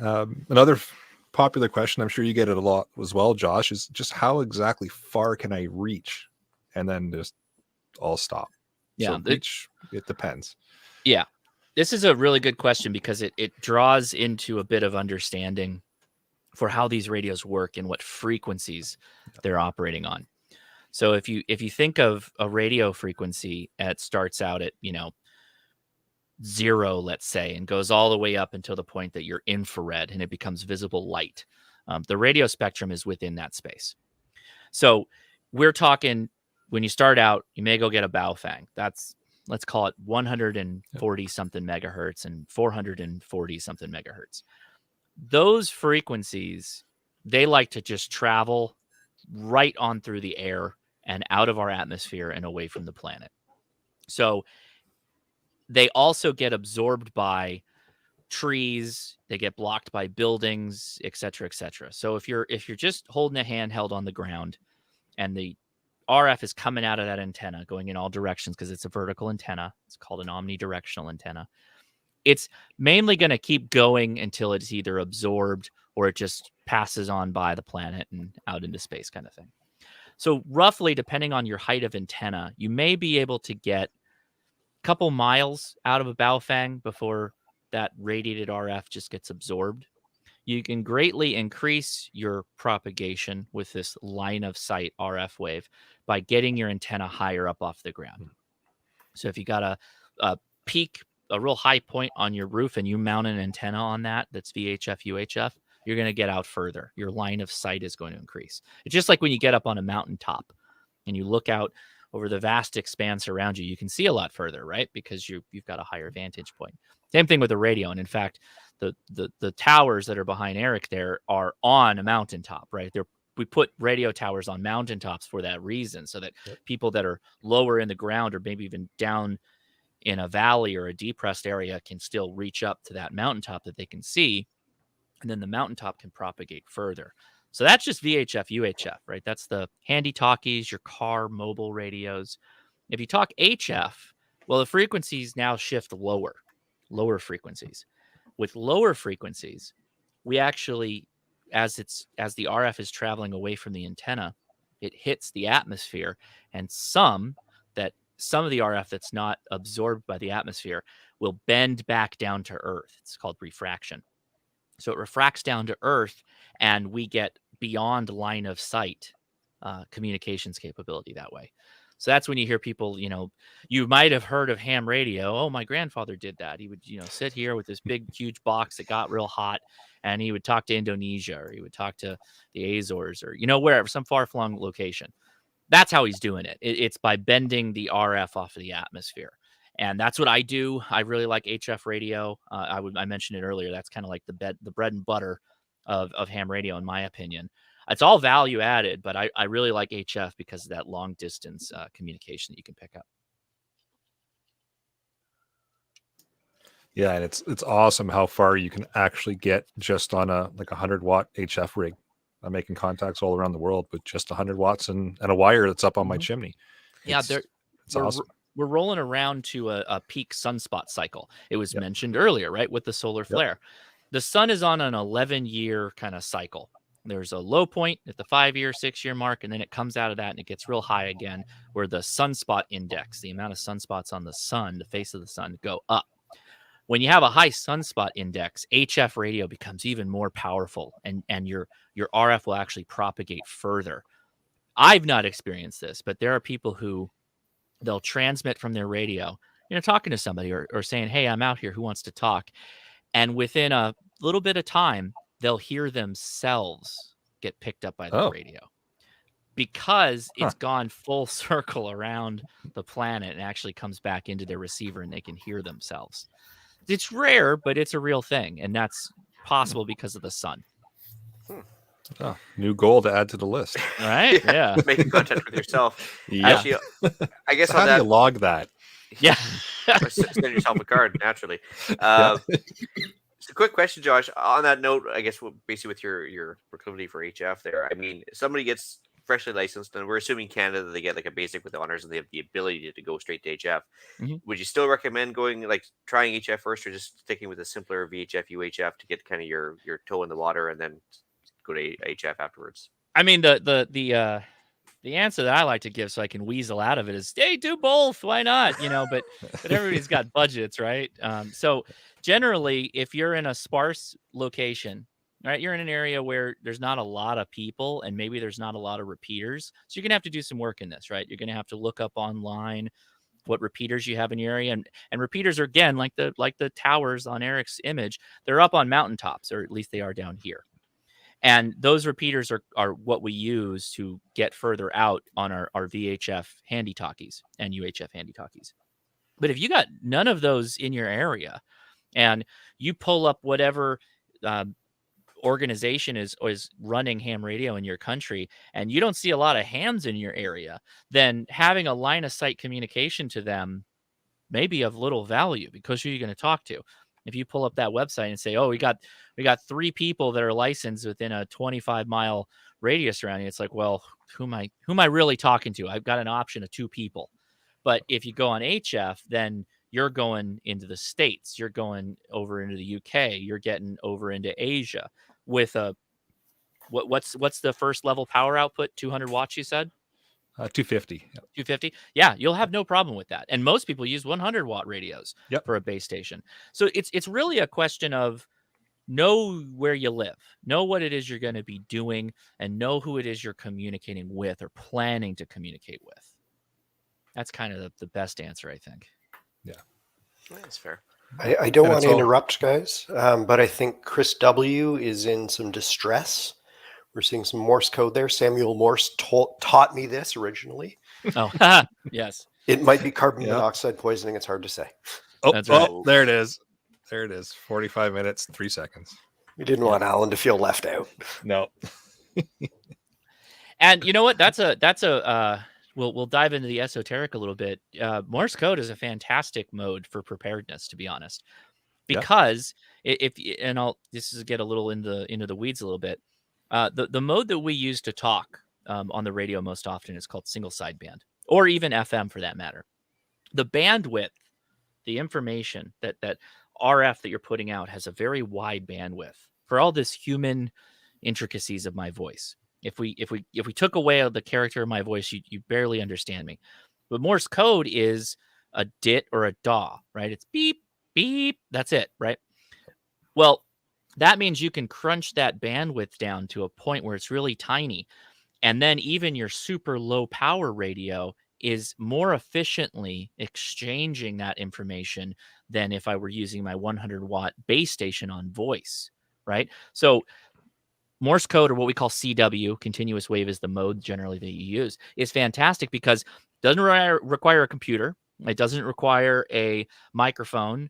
another popular question, I'm sure you get it a lot as well, Josh, is just how exactly far can I reach and then just all stop? Yeah, so it depends. Yeah. This is a really good question because it draws into a bit of understanding for how these radios work and what frequencies they're operating on. So if you think of a radio frequency, it starts out at 0, let's say, and goes all the way up until the point that you're infrared and it becomes visible light. The radio spectrum is within that space. So we're talking, when you start out, you may go get a Baofeng. That's, let's call it 140 something megahertz and 440 something megahertz. Those frequencies, they like to just travel right on through the air and out of our atmosphere and away from the planet. So they also get absorbed by trees, they get blocked by buildings, et cetera, et cetera. So if you're just holding a handheld on the ground and the RF is coming out of that antenna, going in all directions because it's a vertical antenna. It's called an omnidirectional antenna. It's mainly going to keep going until it's either absorbed or it just passes on by the planet and out into space kind of thing. So roughly, depending on your height of antenna, you may be able to get a couple miles out of a Baofeng before that radiated RF just gets absorbed. You can greatly increase your propagation with this line of sight RF wave by getting your antenna higher up off the ground. So if you got a peak a real high point on your roof and you mount an antenna on that's VHF, UHF, you're going to get out further. Your line of sight is going to increase. It's just like when you get up on a mountaintop and you look out over the vast expanse around you, you can see a lot further, right? Because you've got a higher vantage point. Same thing with the radio. And in fact, the towers that are behind Eric there are on a mountaintop, right? We put radio towers on mountaintops for that reason, so that people that are lower in the ground or maybe even down in a valley or a depressed area can still reach up to that mountaintop that they can see. And then the mountaintop can propagate further. So that's just VHF, UHF, right? That's the handy talkies, your car, mobile radios. If you talk HF, well, the frequencies now shift lower frequencies. With lower frequencies, we actually, as the RF is traveling away from the antenna, it hits the atmosphere, and some of the RF that's not absorbed by the atmosphere will bend back down to Earth. It's called refraction. So it refracts down to Earth, and we get beyond line of sight communications capability that way. So that's when you hear people, you might have heard of ham radio. Oh, my grandfather did that. He would, sit here with this big, huge box that got real hot, and he would talk to Indonesia, or he would talk to the Azores, or, wherever, some far-flung location. That's how he's doing it. It's by bending the RF off of the atmosphere. And that's what I do. I really like HF radio. I mentioned it earlier. That's kind of like the bread and butter of ham radio, in my opinion. It's all value added, but I really like HF because of that long distance communication that you can pick up. Yeah, and it's awesome how far you can actually get just on a 100-watt HF rig. I'm making contacts all around the world with just 100 watts and a wire that's up on my chimney. It's awesome. We're rolling around to a peak sunspot cycle. It was mentioned earlier, right, with the solar flare. The sun is on an 11-year kind of cycle. There's a low point at the 5-year, 6-year mark, and then it comes out of that and it gets real high again, where the sunspot index, the amount of sunspots on the sun, the face of the sun, go up. When you have a high sunspot index, HF radio becomes even more powerful, and your RF will actually propagate further. I've not experienced this, but there are people who they'll transmit from their radio, talking to somebody or saying, hey, I'm out here, who wants to talk? And within a little bit of time, they'll hear themselves get picked up by the radio, because it's gone full circle around the planet and actually comes back into their receiver, and they can hear themselves. It's rare, but it's a real thing, and that's possible because of the sun. Oh, new goal to add to the list. Right? Yeah. Making contact with yourself. Yeah. Actually, I guess how do you log that? Yeah. Or send yourself a card, naturally. Just a quick question, Josh. On that note, I guess basically with your proclivity for HF there, I mean, somebody gets freshly licensed, and we're assuming Canada, they get like a basic with honors, and they have the ability to go straight to HF. Mm-hmm. Would you still recommend going, trying HF first, or just sticking with a simpler VHF, UHF to get kind of your toe in the water and then go to HF afterwards? I mean, the answer that I like to give, so I can weasel out of it, is, hey, do both. Why not? But everybody's got budgets, right? So generally, if you're in a sparse location, right, you're in an area where there's not a lot of people and maybe there's not a lot of repeaters. So you're going to have to do some work in this, right? You're going to have to look up online what repeaters you have in your area. And repeaters are, again, like the towers on Eric's image, they're up on mountaintops, or at least they are down here. And those repeaters are what we use to get further out on our VHF handy talkies and UHF handy talkies. But if you got none of those in your area and you pull up whatever organization is running ham radio in your country, and you don't see a lot of hams in your area, then having a line of sight communication to them may be of little value, because who are you going to talk to? If you pull up that website and say, oh, we got 3 people that are licensed within a 25-mile radius around you, it's like, well, who am I really talking to? I've got an option of 2 people. But if you go on HF, then you're going into the States, you're going over into the UK, you're getting over into Asia with a what's the first level power output? 200 watts, you said? 250. Yep. 250. Yeah, you'll have no problem with that. And most people use 100-watt radios for a base station. So it's really a question of know where you live, know what it is you're going to be doing, and know who it is you're communicating with or planning to communicate with. That's kind of the best answer, I think. Yeah. That's fair. I don't And want it's to all- interrupt, guys, but I think Chris W. is in some distress. We're seeing some Morse code there. Samuel Morse taught me this originally. Oh, yes, It might be carbon Yeah. monoxide poisoning. It's hard to say. Oh, That's right. oh, there it is. There it is. 45 minutes, 3 seconds. We didn't want Alan to feel left out. No. And you know what? That's a we'll dive into the esoteric a little bit. Morse code is a fantastic mode for preparedness, to be honest, because if and I'll this is get a little into the weeds a little bit. The mode that we use to talk on the radio most often is called single sideband, or even FM for that matter. The bandwidth, the information that RF that you're putting out has a very wide bandwidth for all this human intricacies of my voice. If we took away the character of my voice, you barely understand me. But Morse code is a dit or a daw, right? It's beep, beep. That's it, right? Well, that means you can crunch that bandwidth down to a point where it's really tiny. And then even your super low power radio is more efficiently exchanging that information than if I were using my 100-watt base station on voice, right? So Morse code, or what we call CW, continuous wave is the mode generally that you use, is fantastic because it doesn't require a computer. It doesn't require a microphone.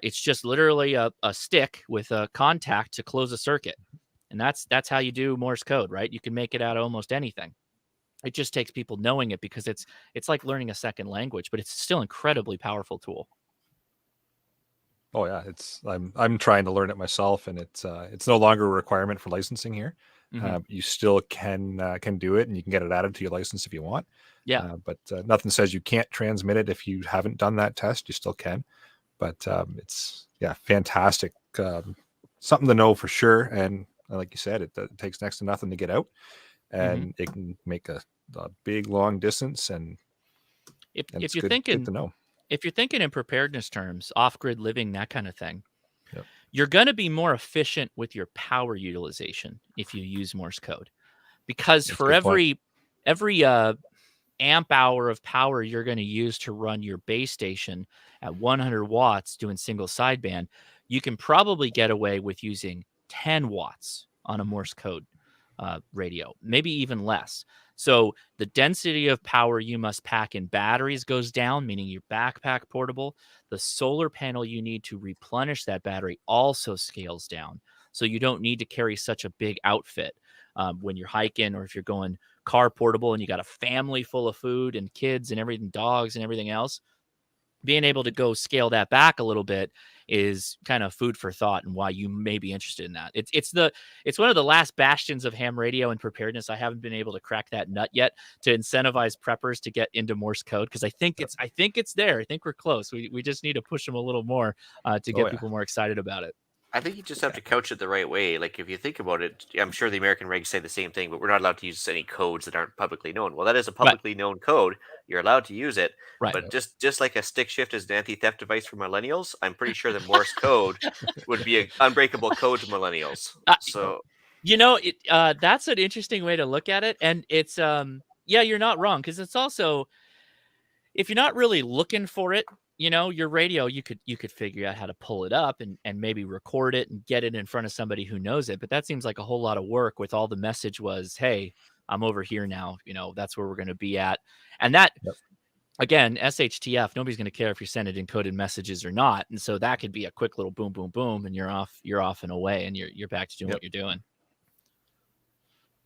It's just literally a stick with a contact to close a circuit. And that's how you do Morse code, right? You can make it out of almost anything. It just takes people knowing it because it's like learning a second language, but it's still an incredibly powerful tool. Oh yeah, I'm trying to learn it myself, and it's no longer a requirement for licensing here. You still can do it, and you can get it added to your license if you want. Yeah. But nothing says you can't transmit it if you haven't done that test. You still can. But it's fantastic. Something to know for sure. And like you said, it takes next to nothing to get out, and it can make a big long distance. And if it's you're good thinking to know. If you're thinking in preparedness terms, off-grid living, that kind of thing, you're going to be more efficient with your power utilization if you use Morse code, because That's a for good point. every amp hour of power you're going to use to run your base station at 100 watts doing single sideband, you can probably get away with using 10 watts on a Morse code radio, maybe even less. So the density of power you must pack in batteries goes down, meaning your backpack portable. The solar panel you need to replenish that battery also scales down. So you don't need to carry such a big outfit when you're hiking, or if you're going car portable and you got a family full of food and kids and everything, dogs and everything else. Being able to go scale that back a little bit is kind of food for thought, and why you may be interested in that. It's one of the last bastions of ham radio and preparedness. I haven't been able to crack that nut yet to incentivize preppers to get into Morse code, because I think it's there. I think we're close. We just need to push them a little more to get people more excited about it. I think you just have to couch it the right way. Like, if you think about it, I'm sure the American regs say the same thing, but we're not allowed to use any codes that aren't publicly known. Well, that is a publicly known code. You're allowed to use it. Right. But just like a stick shift is an anti-theft device for millennials, I'm pretty sure that Morse code would be an unbreakable code to millennials. So, that's an interesting way to look at it. And it's, you're not wrong, because it's also, if you're not really looking for it, your radio, you could figure out how to pull it up and maybe record it and get it in front of somebody who knows it. But that seems like a whole lot of work, with all the message was, hey, I'm over here now. That's where we're going to be at. And that, again, SHTF, nobody's going to care if you send it encoded messages or not. And so that could be a quick little boom, boom, boom, and you're off and away, and you're back to doing what you're doing.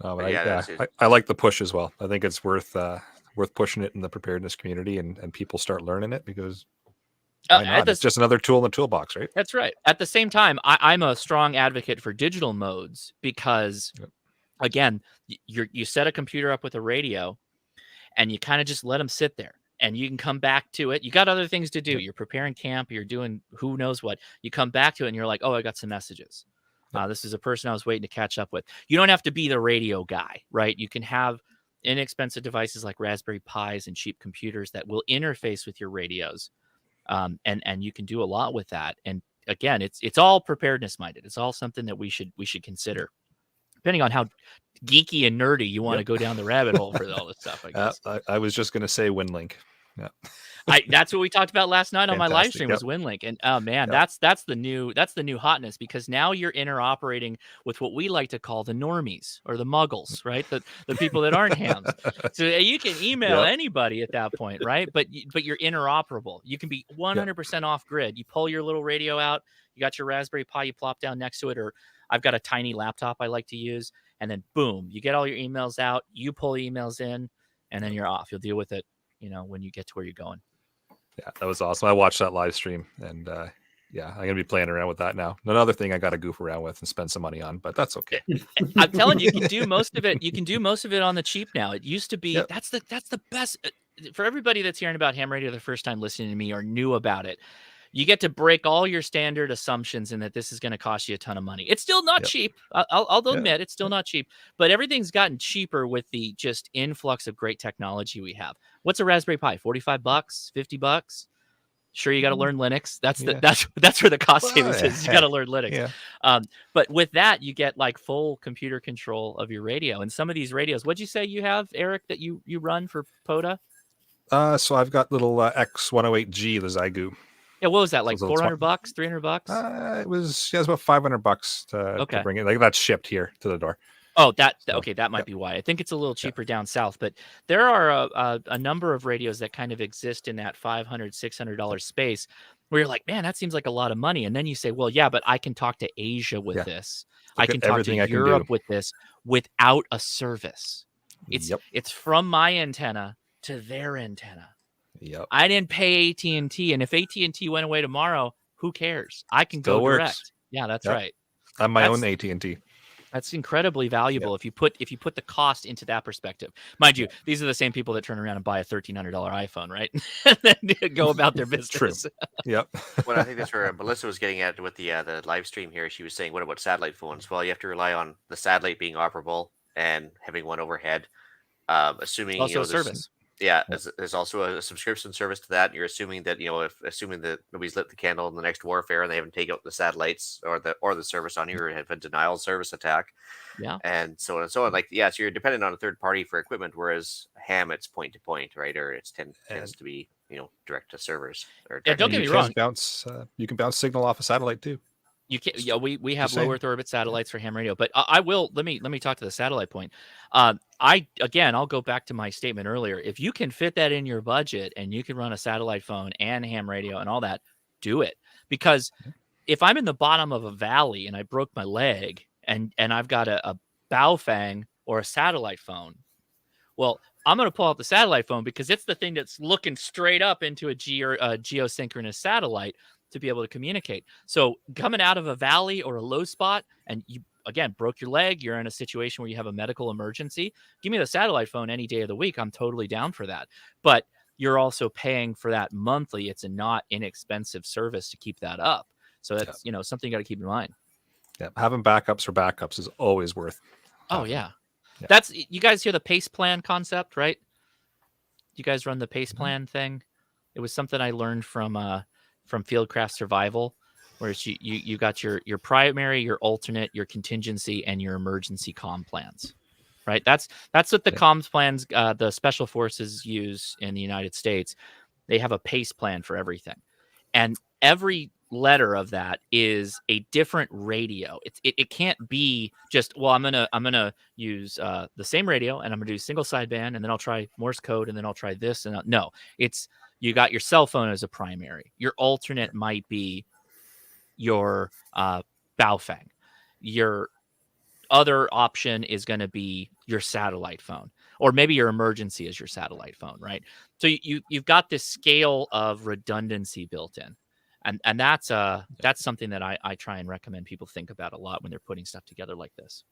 I like the push as well. I think it's worth pushing it in the preparedness community, and people start learning it, because it's just another tool in the toolbox, right? That's right. At the same time, I'm a strong advocate for digital modes, because, again, you set a computer up with a radio, and you kind of just let them sit there, and you can come back to it. You got other things to do. You're preparing camp. You're doing who knows what. You come back to it, and you're like, oh, I got some messages. This is a person I was waiting to catch up with. You don't have to be the radio guy, right? You can have inexpensive devices like Raspberry Pis and cheap computers that will interface with your radios. And you can do a lot with that. And again, it's all preparedness minded. It's all something that we should consider, depending on how geeky and nerdy you want to go down the rabbit hole for all this stuff, I guess. I was just going to say WinLink. Yeah. That's what we talked about last night on my live Fantastic, stream yep. was WinLink, and oh man, Yep. that's the new hotness, because now you're interoperating with what we like to call the normies or the muggles, right? The people that aren't hams. So you can email Yep. anybody at that point, right? But you're interoperable. You can be 100% off grid. You pull your little radio out. You got your Raspberry Pi. You plop down next to it, or I've got a tiny laptop I like to use, and then boom, you get all your emails out. You pull the emails in, and then you're off. You'll deal with it, when you get to where you're going. Yeah, that was awesome. I watched that live stream, and yeah, I'm gonna be playing around with that now. Another thing I got to goof around with and spend some money on, but that's okay. I'm telling you, you can do most of it. You can do most of it on the cheap now. It used to be Yep. that's the best for everybody that's hearing about ham radio the first time listening to me or knew about it. You get to break all your standard assumptions in that this is going to cost you a ton of money. It's still not Yep. cheap. I'll Yeah. admit it's still not cheap, but everything's gotten cheaper with the just influx of great technology we have. What's a Raspberry Pi? $45, $50? Sure, you got to learn Linux. That's Yeah. that's where the cost Well, savings is. You got to learn Linux. Yeah. But with that, you get like full computer control of your radio. And some of these radios, what'd you say you have, Eric, that you run for POTA? So I've got little X108G, the Zygu. Yeah, what was that, like Those little $400, $300? It was about $500 to bring it. Like that's shipped here to the door. Oh, So, okay. That might be why. I think it's a little cheaper down south, but there are a number of radios that kind of exist in that $500, $600 space where you're like, man, that seems like a lot of money. And then you say, well, yeah, but I can talk to Asia with Yeah. this. Look I can at talk everything to I can Europe do. with this without a service. Yep. It's from my antenna to their antenna. Yep. I didn't pay AT&T, and if AT&T went away tomorrow, who cares? I can Still go works. direct. Yeah, that's Yep. right. I'm my That's- own AT&T. That's incredibly valuable if you put the cost into that perspective. Mind you, these are the same people that turn around and buy a $1,300 iPhone, right? And then go about their business. True. Yep. Well, I think that's where Melissa was getting at with the live stream here. She was saying, what about satellite phones? Well, you have to rely on the satellite being operable and having one overhead. Assuming Also a there's- service. Yeah, there's also a subscription service to that. You're assuming that assuming that nobody's lit the candle in the next warfare and they haven't taken out the satellites or the service on you, or have a denial service attack. Yeah. And so on and so on. Like, yeah, so you're dependent on a third party for equipment, whereas ham, it's point to point, right? Or it tends to be direct to servers. Or Yeah, direct don't to get me You wrong. can you can bounce signal off a satellite too. You can, we have Just low saying. Earth orbit satellites for ham radio, but I will let me talk to the satellite point. I'll go back to my statement earlier. If you can fit that in your budget and you can run a satellite phone and ham radio and all that, do it. Because if I'm in the bottom of a valley and I broke my leg and I've got a Baofeng or a satellite phone, well, I'm going to pull out the satellite phone because it's the thing that's looking straight up into a geosynchronous satellite to be able to communicate. So coming out of a valley or a low spot and you, again, broke your leg, you're in a situation where you have a medical emergency, give me the satellite phone any day of the week. I'm totally down for that. But you're also paying for that monthly. It's a not inexpensive service to keep that up. So that's, something you got to keep in mind. Yeah. Having backups for backups is always worth. Oh, having. yeah. Yeah. That's, you guys hear the PACE plan concept, right? You guys run the PACE plan thing? It was something I learned from Fieldcraft Survival, where it's you got your primary, your alternate, your contingency, and your emergency comm plans, right? That's what the comms plans the special forces use in the United States. They have a PACE plan for everything, and every letter of that is a different radio. It can't be just, well, I'm gonna use the same radio and I'm gonna do single sideband and then I'll try Morse code and then I'll try this and no, it's you got your cell phone as a primary. Your alternate might be your Baofeng. Your other option is going to be your satellite phone, or maybe your emergency is your satellite phone, right? So you've got this scale of redundancy built in. And that's something that I try and recommend people think about a lot when they're putting stuff together like this.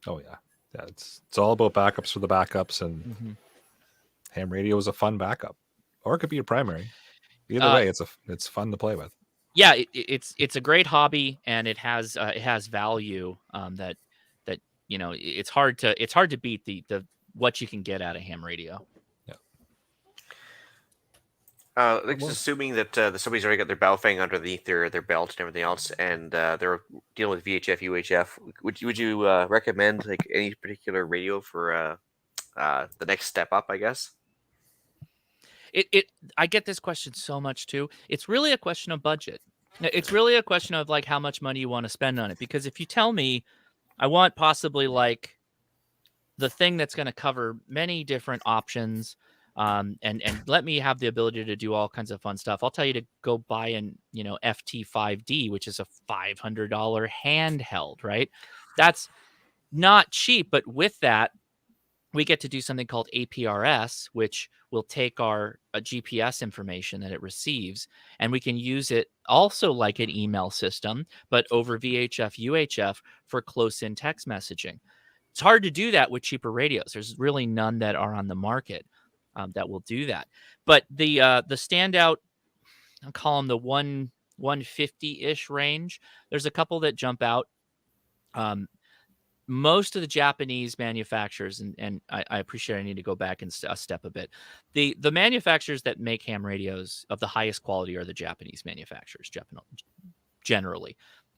Oh yeah. Yeah. It's all about backups for the backups, and ham radio is a fun backup, or it could be your primary. Either way, it's fun to play with. Yeah, it's a great hobby, and it has value that it's hard to beat the what you can get out of ham radio. Just assuming that somebody's already got their Baofeng underneath their belt and everything else, and they're dealing with VHF, UHF. Would you recommend like any particular radio for the next step up? I guess I get this question so much too. It's really a question of budget. It's really a question of like how much money you want to spend on it. Because if you tell me I want possibly like the thing that's going to cover many different options, and let me have the ability to do all kinds of fun stuff, I'll tell you to go buy an FT5D, which is a $500 handheld, right? That's not cheap, but with that, we get to do something called APRS, which will take our GPS information that it receives, and we can use it also like an email system, but over VHF, UHF for close-in text messaging. It's hard to do that with cheaper radios. There's really none that are on the market that will do that. But the standout, I'll call them the 150-ish range. There's a couple that jump out. Most of the Japanese manufacturers, and I appreciate I need to go back and step a bit. The manufacturers that make ham radios of the highest quality are the Japanese manufacturers, generally.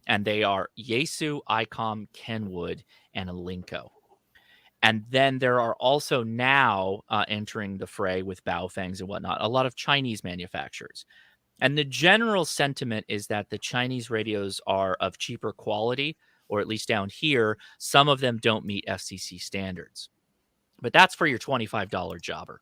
And they are Yaesu, ICOM, Kenwood, and Alinco. And then there are also now entering the fray with Baofangs and whatnot, a lot of Chinese manufacturers. And the general sentiment is that the Chinese radios are of cheaper quality, or at least down here, some of them don't meet FCC standards. But that's for your $25 jobber.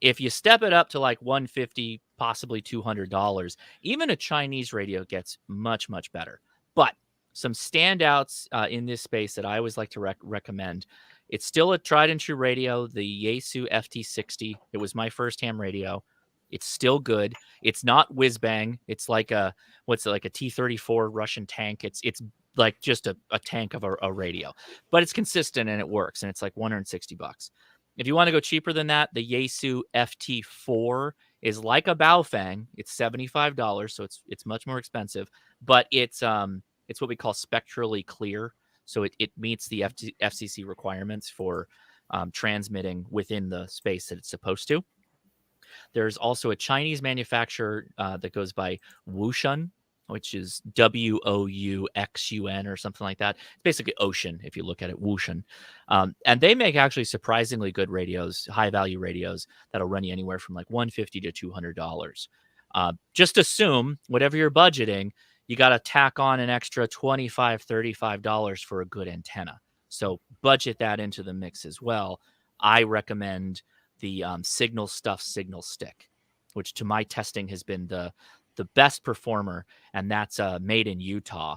If you step it up to like $150, possibly $200, even a Chinese radio gets much, much better. But some standouts in this space that I always like to recommend. It's still a tried and true radio, the Yaesu Ft60. It was my first ham radio. It's still good. It's not whiz bang. It's like a T-34 Russian tank. It's like just a tank of a radio, but it's consistent and it works, and it's like $160. If you want to go cheaper than that, the Yaesu FT4 is like a Baofeng. It's $75, so it's much more expensive, but it's what we call spectrally clear, so it meets the FCC requirements for transmitting within the space that it's supposed to. There's also a Chinese manufacturer that goes by Wuxun, which is WOUXUN or something like that. It's basically ocean if you look at it, Wuxun. And they make actually surprisingly good radios, high-value radios that'll run you anywhere from like $150 to $200. Just assume, whatever you're budgeting, you got to tack on an extra $25, $35 for a good antenna. So budget that into the mix as well. I recommend the Signal Stick, which to my testing has been the best performer, and that's made in Utah,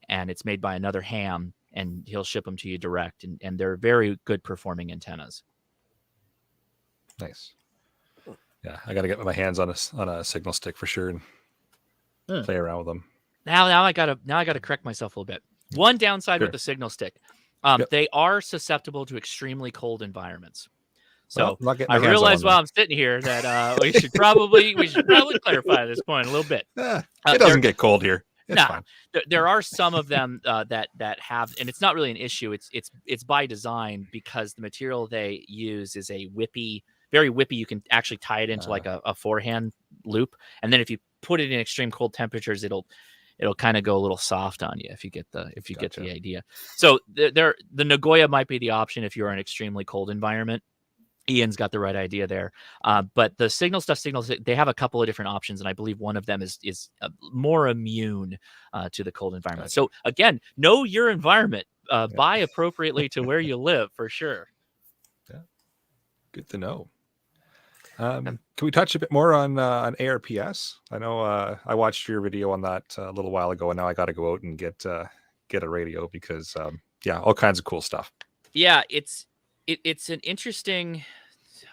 and it's made by another ham, and he'll ship them to you direct, and they're very good performing antennas. Nice. Yeah, I got to get my hands on a Signal Stick for sure and play around with them. Now I gotta correct myself a little bit. One downside with the Signal Stick, they are susceptible to extremely cold environments. So I realize while I'm sitting here that we should probably clarify this point a little bit. It doesn't get cold here. It's fine. There are some of them that have, and it's not really an issue. It's by design, because the material they use is a very whippy. You can actually tie it into like a forehand loop, and then if you put it in extreme cold temperatures, it'll kind of go a little soft on you if you get the idea. So the Nagoya might be the option if you're in an extremely cold environment. Ian's got the right idea there. But the Signals, they have a couple of different options, and I believe one of them is more immune to the cold environment. Gotcha. So again, know your environment. Buy appropriately to where you live, for sure. Yeah, good to know. Can we touch a bit more on ARPS? I know I watched your video on that a little while ago, and now I got to go out and get a radio because all kinds of cool stuff. Yeah, it's an interesting.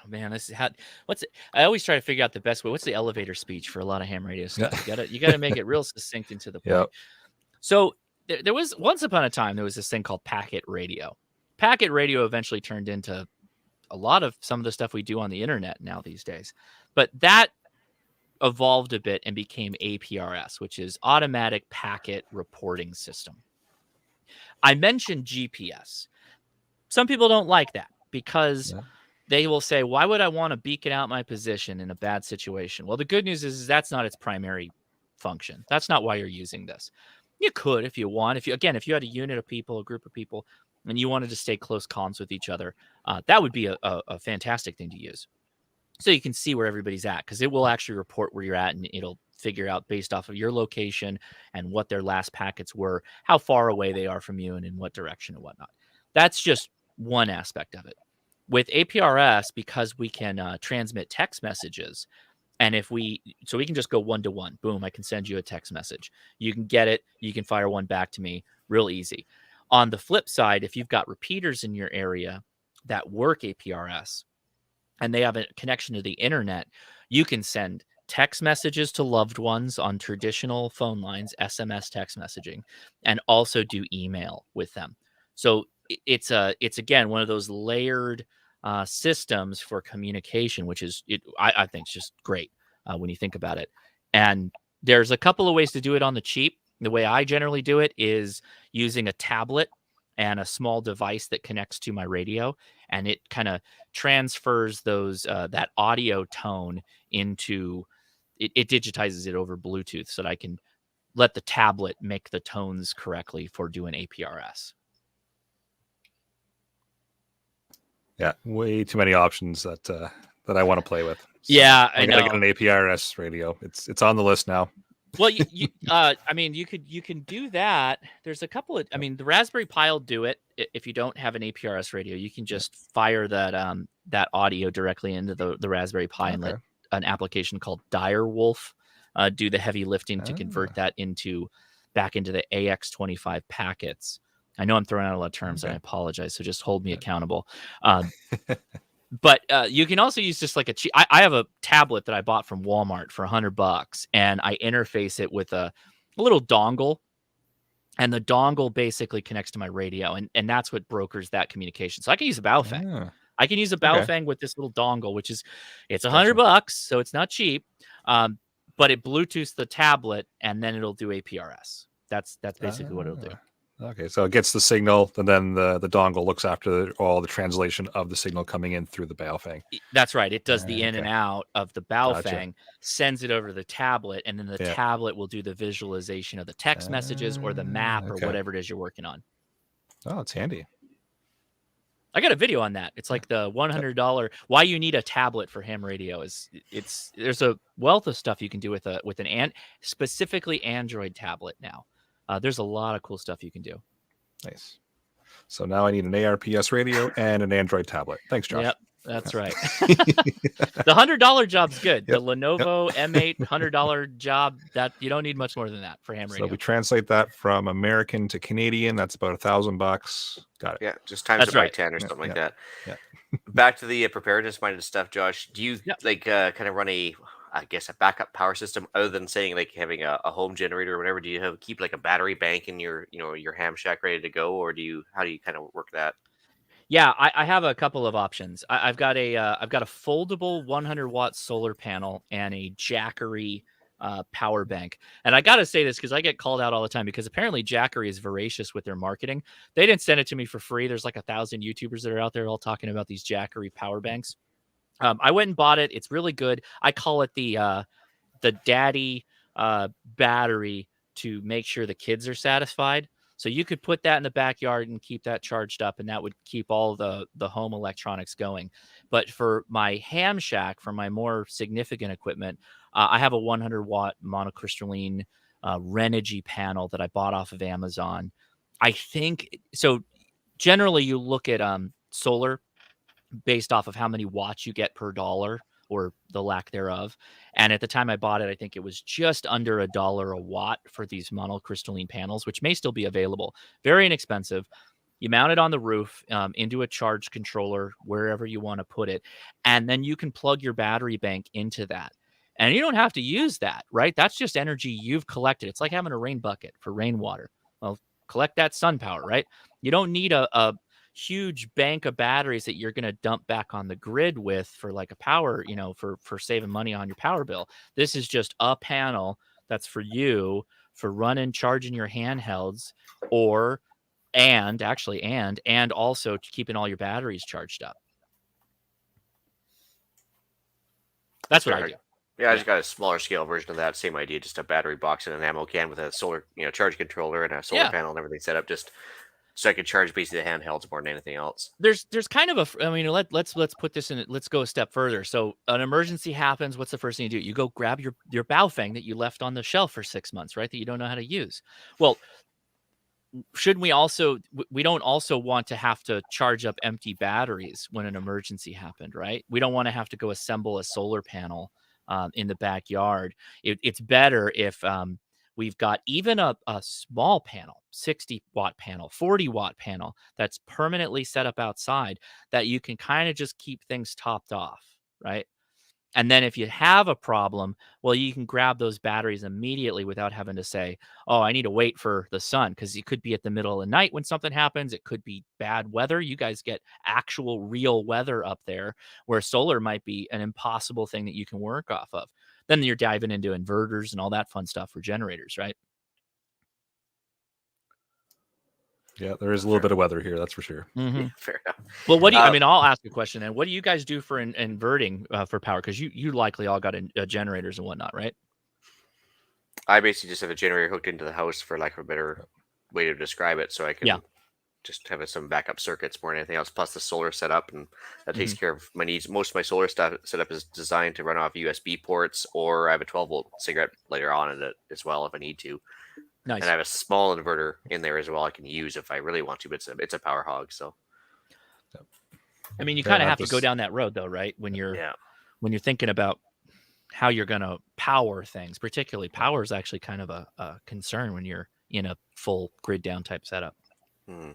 Oh man, this is how. I always try to figure out the best way. What's the elevator speech for a lot of ham radio stuff? You gotta make it real succinct and to the point. Yep. So there was once upon a time there was this thing called packet radio. Packet radio eventually turned into a lot of some of the stuff we do on the internet now these days, but that evolved a bit and became APRS, which is Automatic Packet Reporting System. I mentioned GPS. Some people don't like that because they will say, why would I want to beacon out my position in a bad situation? Well, the good news is that's not its primary function. That's not why you're using this. You could if you want. If you had a unit of people, a group of people, and you wanted to stay close comms with each other, that would be a fantastic thing to use. so you can see where everybody's at, because it will actually report where you're at, and it'll figure out based off of your location and what their last packets were, how far away they are from you and in what direction and whatnot. That's just one aspect of it. With APRS, because we can transmit text messages, and we can just go one-to-one. Boom, I can send you a text message. You can get it. You can fire one back to me real easy. On the flip side, if you've got repeaters in your area that work APRS and they have a connection to the internet, you can send text messages to loved ones on traditional phone lines, SMS text messaging, and also do email with them. So it's again one of those layered systems for communication, which is I think it's just great when you think about it. And there's a couple of ways to do it on the cheap. The way I generally do it is using a tablet and a small device that connects to my radio, and it kind of transfers those that audio tone into it digitizes it over Bluetooth so that I can let the tablet make the tones correctly for doing APRS. Yeah, way too many options that I want to play with. So Yeah, I gotta get an APRS radio. It's on the list now. Well, I mean, you can do that. There's a couple of, I mean, the Raspberry Pi will do it. If you don't have an APRS radio, you can just fire that audio directly into the Raspberry Pi and let an application called Direwolf do the heavy lifting to convert that back into the AX25 packets. I know I'm throwing out a lot of terms, and I apologize. So just hold me accountable. But you can also use just like I have a tablet that I bought from Walmart for $100, and I interface it with a little dongle, and the dongle basically connects to my radio, and that's what brokers that communication. So I can use a Baofeng. I can use a Baofeng with this little dongle, which is it's $100, so it's not cheap. But it Bluetooths the tablet, and then it'll do APRS. That's basically what it'll do. Okay, so it gets the signal, and then the dongle looks after all the translation of the signal coming in through the Baofeng. That's right. It does the in and out of the Baofeng, sends it over to the tablet, and then the tablet will do the visualization of the text messages or the map or whatever it is you're working on. Oh, it's handy. I got a video on that. It's like the $100 why you need a tablet for ham radio. There's a wealth of stuff you can do with an specifically Android tablet now. There's a lot of cool stuff you can do. Nice. So now I need an ARPS radio and an Android tablet. Thanks, Josh. Yep, that's right. The $100 job's good. The Lenovo M8 $100 job, that you don't need much more than that for ham radio. So we translate that from American to Canadian. That's about $1,000. Got it. Yeah, just times it by 10 or something like that. Yeah. Back to the preparedness minded stuff, Josh. Do you kind of run a backup power system other than saying like having a home generator or whatever? Do you keep like a battery bank in your ham shack ready to go, or how do you kind of work that? Yeah, I have a couple of options. I've got a foldable 100-watt solar panel and a Jackery power bank. And I got to say this because I get called out all the time because apparently Jackery is voracious with their marketing. They didn't send it to me for free. There's like 1,000 YouTubers that are out there all talking about these Jackery power banks. I went and bought it. It's really good. I call it the daddy battery to make sure the kids are satisfied. So you could put that in the backyard and keep that charged up, and that would keep all the home electronics going. But for my ham shack, for my more significant equipment, I have a 100-watt monocrystalline Renogy panel that I bought off of Amazon. I think so. Generally, you look at solar based off of how many watts you get per dollar or the lack thereof. And at the time I bought it, I think it was just under $1 a watt for these monocrystalline panels, which may still be available. Very inexpensive. You mount it on the roof into a charge controller, wherever you want to put it. And then you can plug your battery bank into that. And you don't have to use that, right? That's just energy you've collected. It's like having a rain bucket for rainwater. Well, collect that sun power, right? You don't need a huge bank of batteries that you're going to dump back on the grid with for like a power, for saving money on your power bill. This is just a panel that's for you for charging your handhelds and also keeping all your batteries charged up. That's what I do. Yeah, I just got a smaller scale version of that. Same idea, just a battery box and an ammo can with a solar, charge controller and a solar panel and everything set up. Just so I could charge basically the handhelds more than anything else. There's kind of I mean, let's put this in. Let's go a step further. So an emergency happens. What's the first thing you do? You go grab your Baofeng that you left on the shelf for 6 months, right? That you don't know how to use. Well, shouldn't we also? We don't also want to have to charge up empty batteries when an emergency happened, right? We don't want to have to go assemble a solar panel in the backyard. It's better if we've got even a small panel, 60-watt panel, 40-watt panel that's permanently set up outside that you can kind of just keep things topped off, right? And then if you have a problem, well, you can grab those batteries immediately without having to say, oh, I need to wait for the sun, because it could be at the middle of the night when something happens. It could be bad weather. You guys get actual real weather up there, where solar might be an impossible thing that you can work off of. Then you're diving into inverters and all that fun stuff for generators, right? Yeah, there is a little bit of weather here, that's for sure. Mm-hmm. Yeah, fair enough. Well, what do you? I mean, I'll ask a question. And what do you guys do for inverting for power? Because you likely all got generators and whatnot, right? I basically just have a generator hooked into the house, for lack of a better way to describe it, so I can just have some backup circuits more than anything else. Plus the solar setup, and that takes care of my needs. Most of my solar stuff setup is designed to run off USB ports, or I have a 12-volt cigarette lighter on it as well if I need to. Nice. And I have a small inverter in there as well I can use if I really want to, but it's a power hog. So, I mean, you kind of have to go down that road, though, right? When you're thinking about how you're going to power things, particularly power is actually kind of a concern when you're in a full grid down type setup. On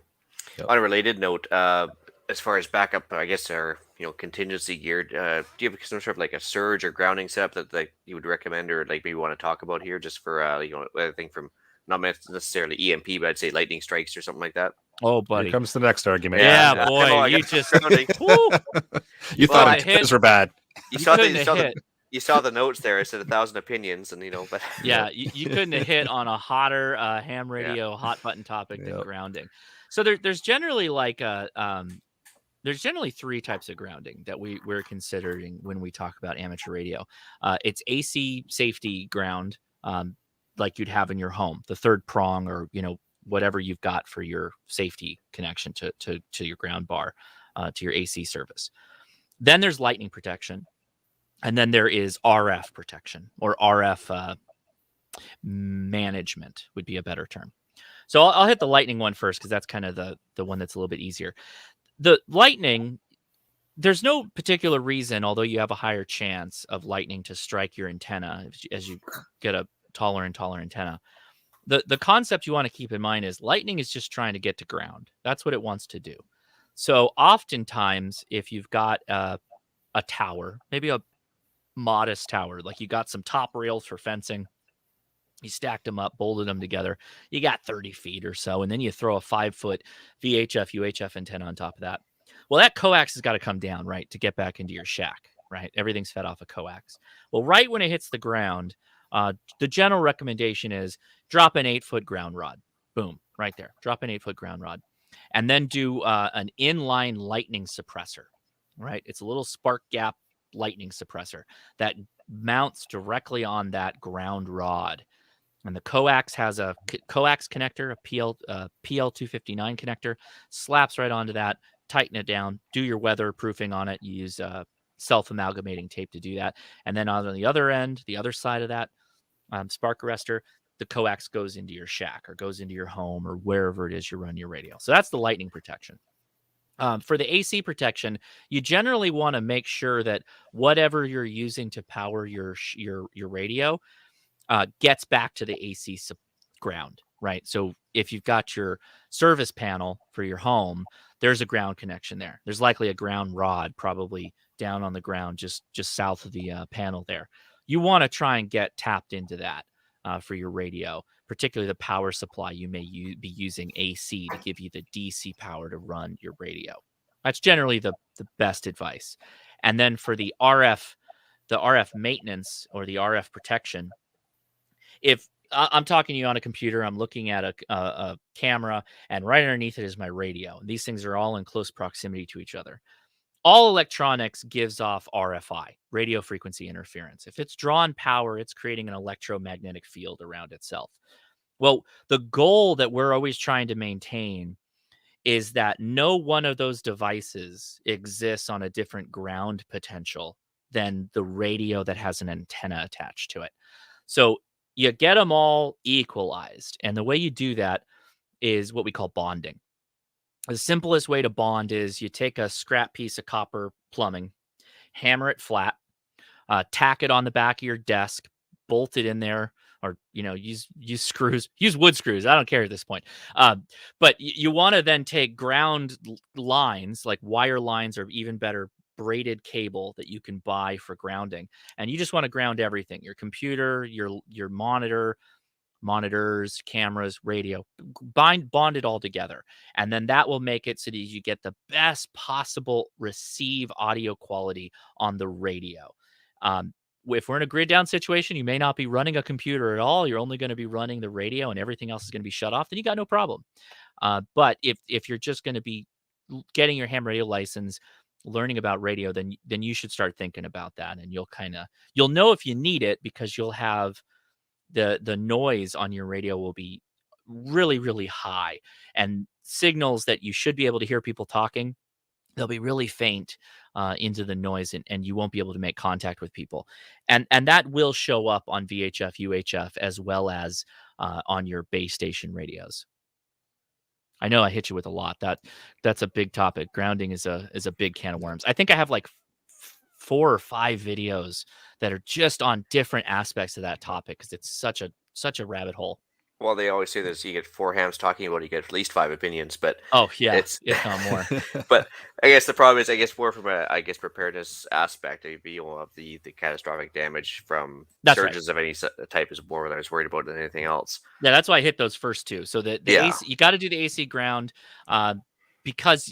a related note, as far as backup, I guess our contingency gear. Do you have some sort of like a surge or grounding setup that you would recommend, or like maybe want to talk about here, just for I think from not necessarily EMP, but I'd say lightning strikes or something like that. Oh, buddy, Here comes the next argument. Yeah, boy, you just you thought things were bad. You saw the notes there. I said 1,000 opinions, and but yeah, you couldn't have hit on a hotter ham radio hot button topic than grounding. So there's generally there's generally three types of grounding that we're considering when we talk about amateur radio. It's AC safety ground, like you'd have in your home, the third prong, or whatever you've got for your safety connection to your ground bar, to your AC service. Then there's lightning protection, and then there is RF protection, or RF management would be a better term. So I'll hit the lightning one first, because that's kind of the one that's a little bit easier. The lightning, there's no particular reason, although you have a higher chance of lightning to strike your antenna as you get a taller and taller antenna. The concept you want to keep in mind is lightning is just trying to get to ground. That's what it wants to do. So oftentimes, if you've got a tower, maybe a modest tower, like you got some top rails for fencing, you stacked them up, bolted them together, you got 30 feet or so, and then you throw a 5-foot VHF, UHF antenna on top of that. Well, that coax has got to come down, right, to get back into your shack, right? Everything's fed off a coax. Well, right when it hits the ground, the general recommendation is drop an 8-foot ground rod. Boom, right there. Drop an 8-foot ground rod. And then do an inline lightning suppressor, right? It's a little spark gap lightning suppressor that mounts directly on that ground rod. And the coax has a coax connector, a PL259 connector, slaps right onto that, tighten it down, do your weatherproofing on it. You use self-amalgamating tape to do that. And then on the other end, the other side of that spark arrestor, the coax goes into your shack or goes into your home or wherever it is you run your radio. So that's the lightning protection. For the AC protection, you generally want to make sure that whatever you're using to power your radio gets back to the AC ground, right? So if you've got your service panel for your home, there's a ground connection there. There's likely a ground rod probably down on the ground just south of the panel there. You want to try and get tapped into that for your radio, particularly the power supply. You may be using AC to give you the DC power to run your radio. That's generally the best advice. And then for the RF maintenance or the RF protection, if I'm talking to you on a computer, I'm looking at a camera, and right underneath it is my radio. These things are all in close proximity to each other. All electronics gives off RFI, radio frequency interference. If it's drawn power, it's creating an electromagnetic field around itself. Well, the goal that we're always trying to maintain is that no one of those devices exists on a different ground potential than the radio that has an antenna attached to it. So you get them all equalized. And the way you do that is what we call bonding. The simplest way to bond is you take a scrap piece of copper plumbing, hammer it flat, tack it on the back of your desk, bolt it in there, or use screws, use wood screws. I don't care at this point. But you want to then take ground lines, like wire lines, or even better, braided cable that you can buy for grounding, and you just want to ground everything: your computer, your monitors, cameras, radio, bond it all together. And then that will make it so that you get the best possible receive audio quality on the radio. If we're in a grid down situation, you may not be running a computer at all. You're only going to be running the radio and everything else is going to be shut off. Then you got no problem. But if you're just going to be getting your ham radio license, learning about radio, then you should start thinking about that. And you'll know if you need it, because you'll have the noise on your radio will be really, really high, and signals that you should be able to hear people talking, they'll be really faint into the noise, and you won't be able to make contact with people. And that will show up on VHF, UHF, as well as on your base station radios. I know I hit you with a lot. That's a big topic. Grounding is a big can of worms. I think I have like 4 or 5 videos that are just on different aspects of that topic, because it's such a rabbit hole. Well, they always say this: you get 4 hams talking about it, you get at least 5 opinions. But oh yeah, it's if not more. But I guess the problem is, more from a preparedness aspect. Of the catastrophic damage from surges of any type is more what I was worried about than anything else. Yeah, that's why I hit those first 2. So the AC, you got to do the AC ground. Because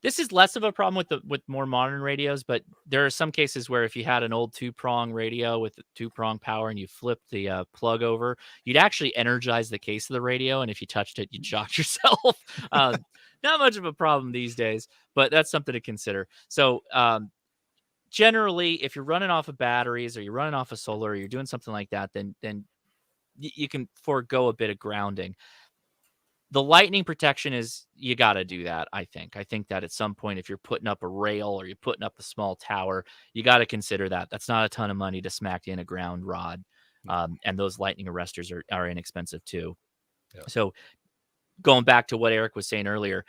this is less of a problem with more modern radios, but there are some cases where if you had an old 2-prong radio with 2-prong power and you flip the plug over, you'd actually energize the case of the radio, and if you touched it, you'd shock yourself. Not much of a problem these days, but that's something to consider. So generally, if you're running off of batteries, or you're running off of solar, or you're doing something like that, then you can forego a bit of grounding. The lightning protection is, you got to do that. I think that at some point, if you're putting up a rail or you're putting up a small tower, you got to consider that. That's not a ton of money to smack in a ground rod. And those lightning arresters are inexpensive too. Yeah. So going back to what Eric was saying earlier,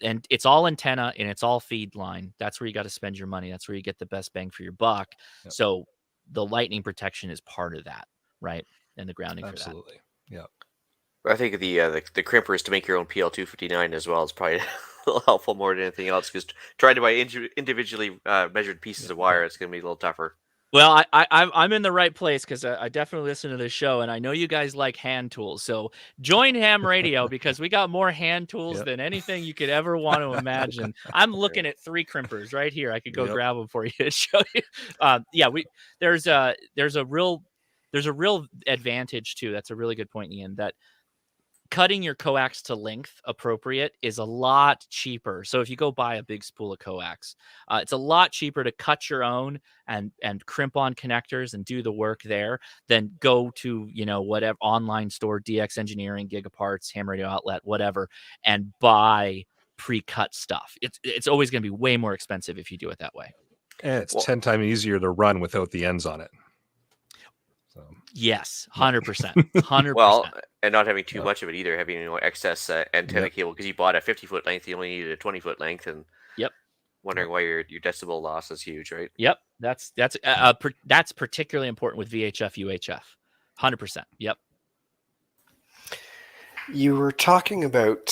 and it's all antenna and it's all feed line. That's where you got to spend your money. That's where you get the best bang for your buck. Yep. So the lightning protection is part of that, right? And the grounding. Absolutely. Yeah. I think the crimpers to make your own PL259 as well is probably a little helpful more than anything else, because trying to buy individually measured pieces of wire, it's going to be a little tougher. Well, I'm in the right place, because I definitely listen to this show, and I know you guys like hand tools. So join Ham Radio, because we got more hand tools than anything you could ever want to imagine. I'm looking at 3 crimpers right here. I could go grab them for you to show you. There's a real advantage too. That's a really good point, Ian, that cutting your coax to length appropriate is a lot cheaper. So if you go buy a big spool of coax, it's a lot cheaper to cut your own and crimp on connectors and do the work there than go to, whatever online store, DX Engineering, Gigaparts, Ham Radio Outlet, whatever, and buy pre-cut stuff. It's always going to be way more expensive if you do it that way. And it's 10 times easier to run without the ends on it. So. Yes, 100%. 100%. Well, and not having too much of it either, having excess antenna cable, because you bought a 50-foot length, you only needed a 20-foot length, and wondering why your decibel loss is huge, right? Yep, that's particularly important with VHF, UHF, 100%. Yep. You were talking about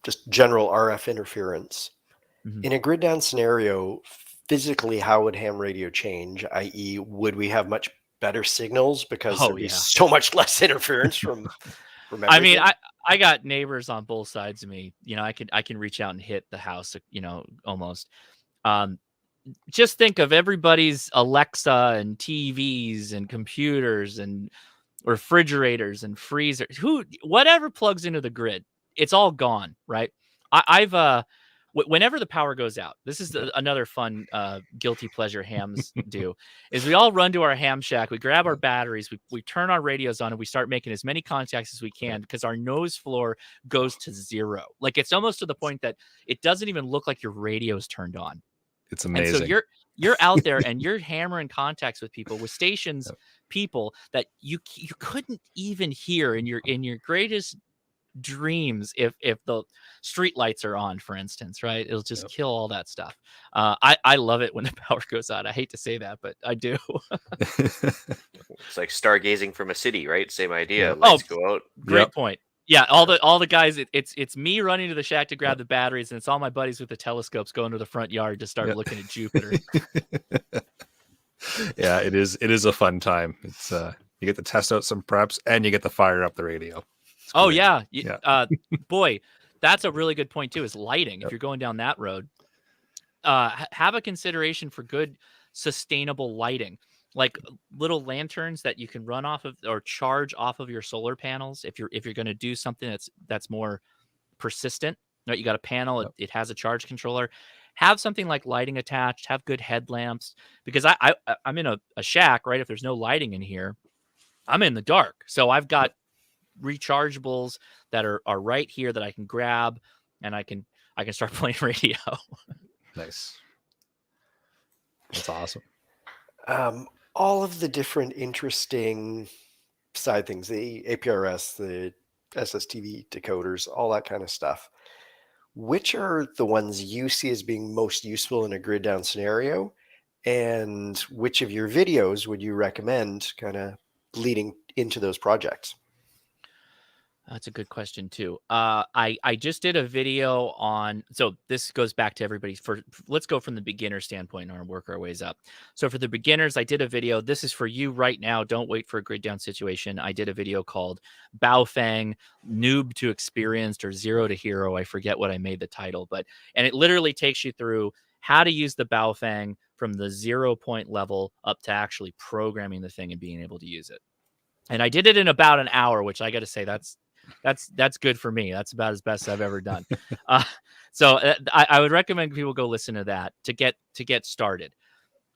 just general RF interference. Mm-hmm. In a grid down scenario, physically, how would ham radio change? I.e., would we have much better signals because there'd be so much less interference from everything? I mean, I got neighbors on both sides of me. I can reach out and hit the house, almost. Just think of everybody's Alexa and TVs and computers and refrigerators and freezers, whatever plugs into the grid, it's all gone, right? I've whenever the power goes out, this is another fun guilty pleasure hams do, is we all run to our ham shack, we grab our batteries, we turn our radios on, and we start making as many contacts as we can, because our nose floor goes to zero. Like, it's almost to the point that it doesn't even look like your radio's turned on. It's And amazing. so you're out there and you're hammering contacts with people, with stations, people that you couldn't even hear in your greatest dreams if the street lights are on, for instance, right? It'll just kill all that stuff. I love it when the power goes out. I hate to say that, but I do. It's like stargazing from a city, right? Same idea. Yep. Lights go out. Great point. Yeah, all the guys, it's me running to the shack to grab the batteries, and it's all my buddies with the telescopes going to the front yard to start looking at Jupiter. Yeah, it is a fun time. It's you get to test out some preps and you get to fire up the radio. Oh yeah. Boy, that's a really good point too, is lighting. If you're going down that road, have a consideration for good sustainable lighting, like little lanterns that you can run off of or charge off of your solar panels. If you're going to do something that's more persistent, right? You got a panel, it has a charge controller. Have something like lighting attached. Have good headlamps, because I'm in a shack, right? If there's no lighting in here, I'm in the dark. So I've got rechargeables that are right here that I can grab, and I can start playing radio. Nice. That's awesome. All of the different interesting side things, the APRS, the SSTV decoders, all that kind of stuff. Which are the ones you see as being most useful in a grid down scenario? And which of your videos would you recommend kind of leading into those projects? That's a good question too. I just did a video on, so this goes back to everybody. Let's go from the beginner standpoint and work our ways up. So for the beginners, I did a video. This is for you right now. Don't wait for a grid down situation. I did a video called Baofeng, Noob to Experienced, or Zero to Hero. I forget what I made the title, and it literally takes you through how to use the Baofeng from the 0 point level up to actually programming the thing and being able to use it. And I did it in about an hour, which I got to say, that's good for me. That's about as best I've ever done. So I would recommend people go listen to that to get started.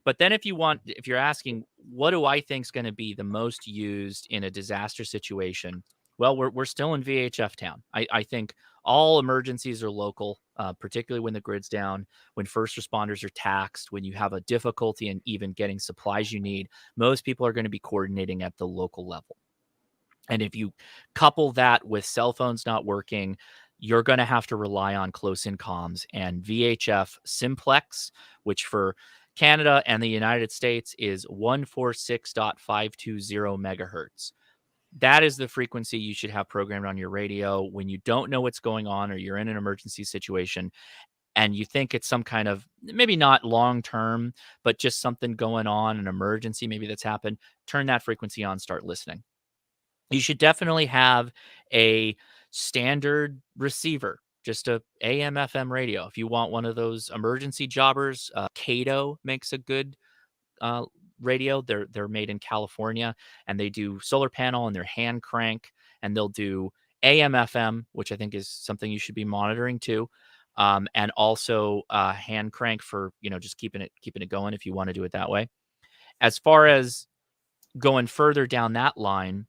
But then if you're asking, what do I think is going to be the most used in a disaster situation? Well, we're still in VHF town. I think all emergencies are local, particularly when the grid's down, when first responders are taxed, when you have a difficulty in even getting supplies you need. Most people are going to be coordinating at the local level. And if you couple that with cell phones not working, you're going to have to rely on close-in comms, and VHF simplex, which for Canada and the United States is 146.520 megahertz. That is the frequency you should have programmed on your radio when you don't know what's going on, or you're in an emergency situation and you think it's some kind of, maybe not long-term, but just something going on, an emergency maybe that's happened. Turn that frequency on, start listening. You should definitely have a standard receiver, just a AM FM radio. If you want one of those emergency jobbers, Cato makes a good radio. They're made in California, and they do solar panel and they're hand crank, and they'll do AM FM, which I think is something you should be monitoring too. And also hand crank for, just keeping it going if you want to do it that way. As far as going further down that line,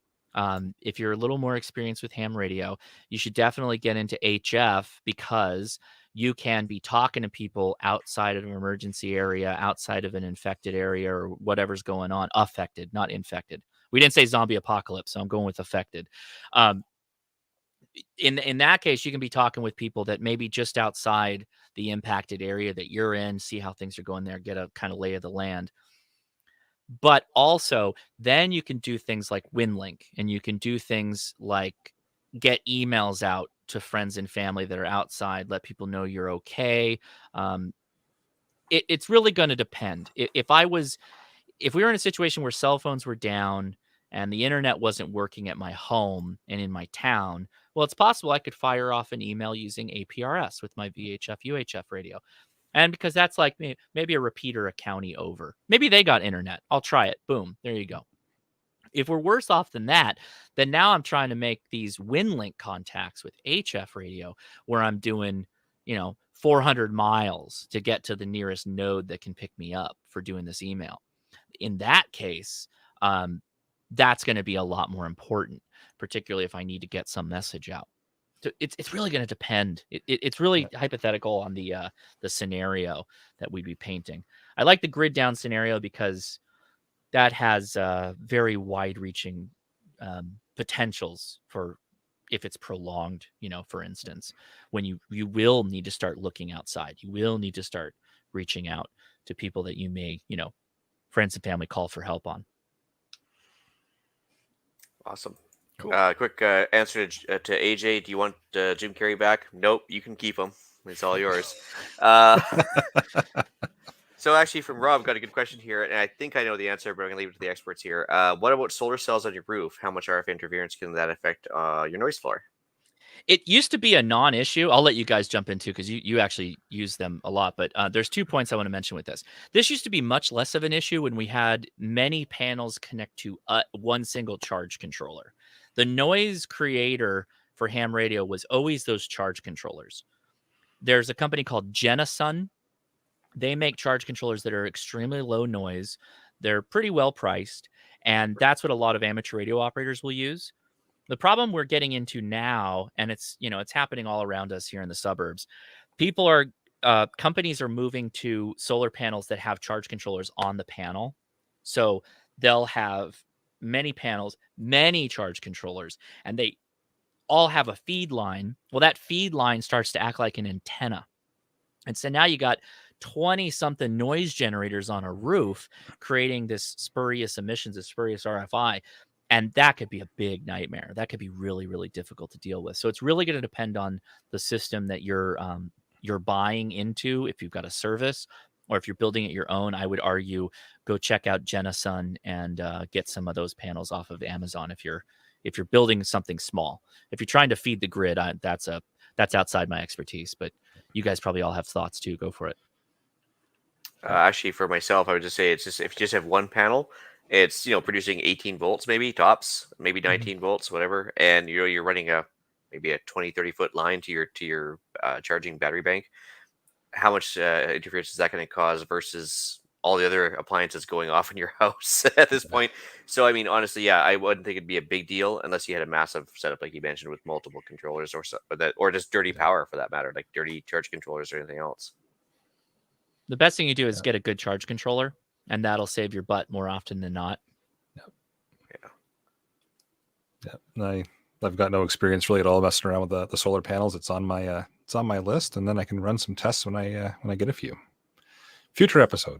if you're a little more experienced with ham radio, you should definitely get into HF, because you can be talking to people outside of an emergency area, outside of an infected area, or whatever's going on. Affected, not infected. We didn't say zombie apocalypse, so I'm going with affected. In that case, you can be talking with people that may be just outside the impacted area that you're in, see how things are going there, get a kind of lay of the land. But also, then you can do things like WinLink, and you can do things like get emails out to friends and family that are outside, let people know you're okay. It's really going to depend. If we were in a situation where cell phones were down and the internet wasn't working at my home and in my town, well, it's possible I could fire off an email using APRS with my VHF UHF radio. And because that's like maybe a repeater a county over. Maybe they got internet. I'll try it. Boom. There you go. If we're worse off than that, then now I'm trying to make these WinLink contacts with HF radio, where I'm doing, 400 miles to get to the nearest node that can pick me up for doing this email. In that case, that's going to be a lot more important, particularly if I need to get some message out. So it's really going to depend. It's really hypothetical on the scenario that we'd be painting. I like the grid down scenario because that has very wide-reaching potentials for if it's prolonged. For instance, when you will need to start looking outside, you will need to start reaching out to people that you may, friends and family call for help on. Awesome. Cool. Quick answer to AJ. Do you want Jim Carrey back? Nope. You can keep him. It's all yours. So actually, from Rob, got a good question here, and I think I know the answer, but I'm gonna leave it to the experts here. What about solar cells on your roof? How much RF interference can that affect your noise floor? It used to be a non-issue. I'll let you guys jump into because you actually use them a lot. But there's 2 points I want to mention with this. This used to be much less of an issue when we had many panels connect to one single charge controller. The noise creator for ham radio was always those charge controllers. There's a company called Genasun. They make charge controllers that are extremely low noise. They're pretty well priced, and that's what a lot of amateur radio operators will use. The problem we're getting into now, and it's happening all around us here in the suburbs, companies are moving to solar panels that have charge controllers on the panel. So they'll have many panels, many charge controllers, and they all have a feed line. Well, that feed line starts to act like an antenna. And so now you got 20-something noise generators on a roof creating this spurious emissions, this spurious RFI. And that could be a big nightmare. That could be really, really difficult to deal with. So it's really going to depend on the system that you're buying into. If you've got a service or if you're building it your own, I would argue go check out Genasun and get some of those panels off of Amazon. If you're building something small, if you're trying to feed the grid, that's outside my expertise. But you guys probably all have thoughts too. Go for it. Actually, for myself, I would just say it's just if you just have one panel, it's producing 18 volts maybe tops, maybe 19 volts, whatever, and you're running maybe a 20-30 foot line to your charging battery bank. How much interference is that going to cause versus all the other appliances going off in your house at this point? So I mean, honestly, yeah, I wouldn't think it'd be a big deal unless you had a massive setup like you mentioned with multiple controllers or just dirty power for that matter, like dirty charge controllers or anything else. The best thing you do is get a good charge controller, and that'll save your butt more often than not. Yeah. I've got no experience really at all messing around with the solar panels. It's on my list, and then I can run some tests when I get a few. Future episode.